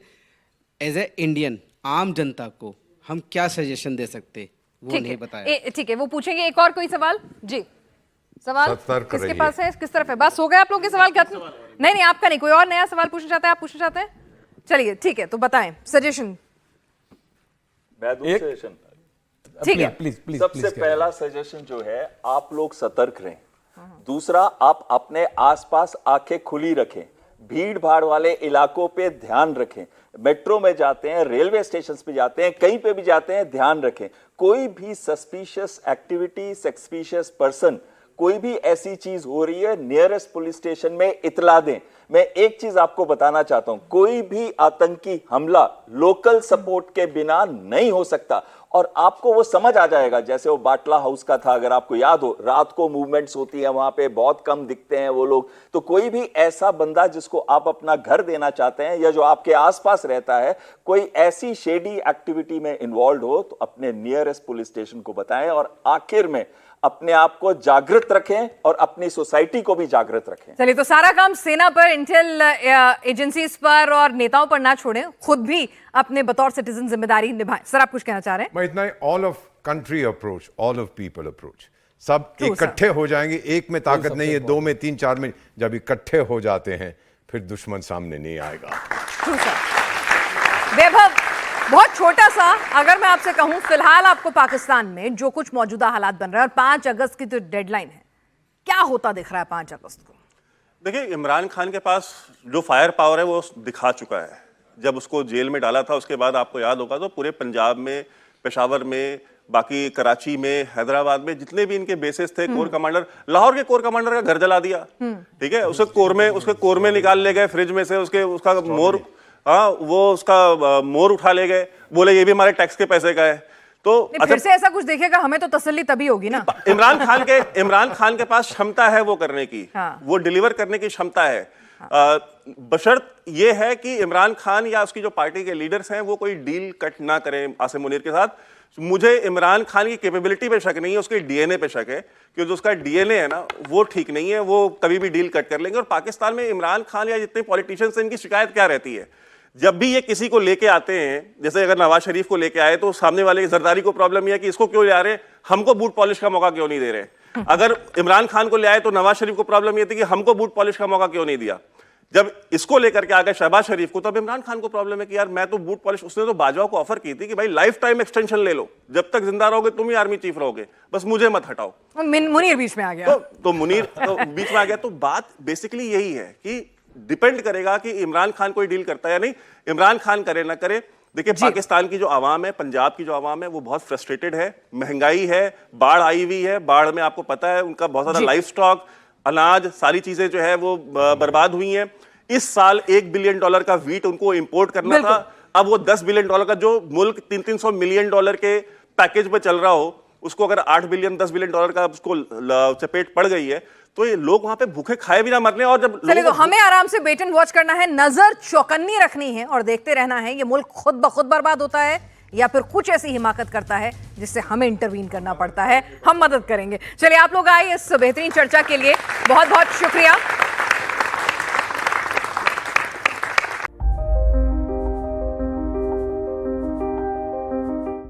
एज ए इंडियन आम जनता को हम क्या सजेशन दे सकते वो ठीक नहीं है। बताया। ठीक है, वो पूछेंगे। एक और कोई सवाल? जी, सवाल सतर्क किसके रहिए। पास है, किस तरफ है? बस हो गया आप लोग के सवाल? क्या नहीं, आपका नहीं, कोई और नया सवाल पूछना चाहते हैं? आप पूछना चाहते हैं? चलिए ठीक है, तो बताएं सजेशन। मैं दूं एक- सजेशन। ठीक है। प्लीज सबसे पहला सजेशन जो है, आप लोग सतर्क रहें। दूसरा, आप अपने आसपास आंखें खुली रखें, भीड़ भाड़ वाले इलाकों पे ध्यान रखें। मेट्रो में जाते हैं, रेलवे स्टेशन पे जाते हैं, कहीं पे भी जाते हैं, ध्यान रखें। कोई भी सस्पिशियस एक्टिविटी, सस्पिशियस पर्सन, कोई भी ऐसी चीज हो रही है, नियरेस्ट पुलिस स्टेशन में इतला दें। मैं एक चीज आपको बताना चाहता हूं, कोई भी आतंकी हमला लोकल सपोर्ट के बिना नहीं हो सकता। और आपको वो समझ आ जाएगा, जैसे वो बाटला हाउस का था, अगर आपको याद हो, रात को मूवमेंट्स होती है वहां पे, बहुत कम दिखते हैं वो लोग। तो कोई भी ऐसा बंदा जिसको आप अपना घर देना चाहते हैं या जो आपके आसपास रहता है, कोई ऐसी शेडी एक्टिविटी में इन्वॉल्व हो, तो अपने नियरेस्ट पुलिस स्टेशन को बताएं। और आखिर में अपने आप को जागृत रखें और अपनी सोसाइटी को भी जागृत रखें। चलिए, तो सारा काम सेना पर, इंटेल एजेंसीज पर और नेताओं पर ना छोड़ें, खुद भी अपने बतौर सिटीजन जिम्मेदारी निभाएं। सर, आप कुछ कहना चाह रहे हैं? मैं इतना ही, all of country approach, all of people approach, सब True, इकट्ठे हो जाएंगे। एक में ताकत नहीं है, 2 में, 3, 4 में, जब इकट्ठे हो जाते हैं फिर दुश्मन सामने नहीं आएगा। True, sir. वैभव, बहुत छोटा सा अगर मैं आपसे कहूं, फिलहाल आपको पाकिस्तान में जो कुछ मौजूदा हालात बन रहे हैं और 5 अगस्त की जो डेडलाइन है, क्या होता दिख रहा है 5 अगस्त को? देखिए, इमरान खान के पास जो फायर पावर है वो दिखा चुका है। जब उसको जेल में डाला था, उसके बाद आपको याद होगा तो पूरे पंजाब में, पेशावर में, बाकी कराची में, हैदराबाद में जितने भी इनके बेसेस थे, कोर कमांडर, लाहौर के कोर कमांडर का घर जला दिया। ठीक है, उसके कोर में निकाल ले गए फ्रिज में से, उसका मोर, हाँ, वो उसका मोर उठा ले गए, बोले ये भी हमारे टैक्स के पैसे का है। तो नहीं, फिर से ऐसा कुछ देखेगा हमें तो तसल्ली तभी होगी ना। इमरान खान के पास क्षमता है वो करने की, हाँ। वो डिलीवर करने की क्षमता है। बशर्त ये है कि इमरान खान या उसकी जो पार्टी के लीडर्स हैं वो कोई डील कट ना करें आसिम मुनीर के साथ। मुझे इमरान खान की कैपेबिलिटी पे शक नहीं है, उसके डीएनए पे शक है, कि जो उसका डीएनए है ना वो ठीक नहीं है, वो कभी भी डील कट कर लेंगे। और पाकिस्तान में इमरान खान या जितने पॉलिटिशियंस हैं, इनकी शिकायत क्या रहती है, जब भी ये किसी को लेके आते हैं, जैसे अगर नवाज शरीफ को लेके आए तो सामने वाले जरदारी को प्रॉब्लम यह है कि इसको क्यों ले आ रहे हैं, हमको बूट पॉलिश का मौका क्यों नहीं दे रहे। अगर इमरान खान को ले आए तो नवाज शरीफ को प्रॉब्लम यह थी कि हमको बूट पॉलिश का मौका क्यों नहीं दिया। जब इसको लेकर के आ गए शहबाज शरीफ को, तब इमरान खान को प्रॉब्लम है कि यार मैं तो बूट पॉलिश, उसने तो बाजवा को ऑफर की थी कि भाई लाइफ टाइम एक्सटेंशन ले लो, जब तक जिंदा रहोगे तुम ही आर्मी चीफ रहोगे, बस मुझे मत हटाओ। मुनीर बीच में आ गया। तो मुनीर तो बीच में आ गया। तो बात बेसिकली यही है कि डिपेंड करेगा कि इमरान खान कोई डील करता है या नहीं, इमरान खान करे ना करे। देखिए, पाकिस्तान की जो आवाम है, पंजाब की जो आवाम है, वो बहुत फ्रस्ट्रेटेड है, महंगाई है, बाढ़ आई हुई है, बाढ़ में आपको पता है उनका बहुत ज्यादा लाइफ स्टॉक, अनाज, सारी चीजें जो है वो बर्बाद हुई हैं। इस साल $1 बिलियन का व्हीट उनको इंपोर्ट करना था, अब वो $10 बिलियन का, जो मुल्क 300 मिलियन डॉलर के पैकेज पे चल रहा हो, उसको अगर $8 बिलियन $10 बिलियन का उसको चपेट पड़ गई है, तो ये लोग वहां पे भूखे खाए भी ना मरने। और जब चलिए, तो लोगों को हमें आराम से वेट एंड वॉच करना है, नजर चौकन्नी रखनी है और देखते रहना है ये मुल्क खुद ब खुद बर्बाद होता है या फिर कुछ ऐसी हिमाकत करता है जिससे हमें इंटरवीन करना पड़ता है। हम मदद करेंगे। चलिए, आप लोग आए इस बेहतरीन चर्चा के लिए बहुत बहुत शुक्रिया।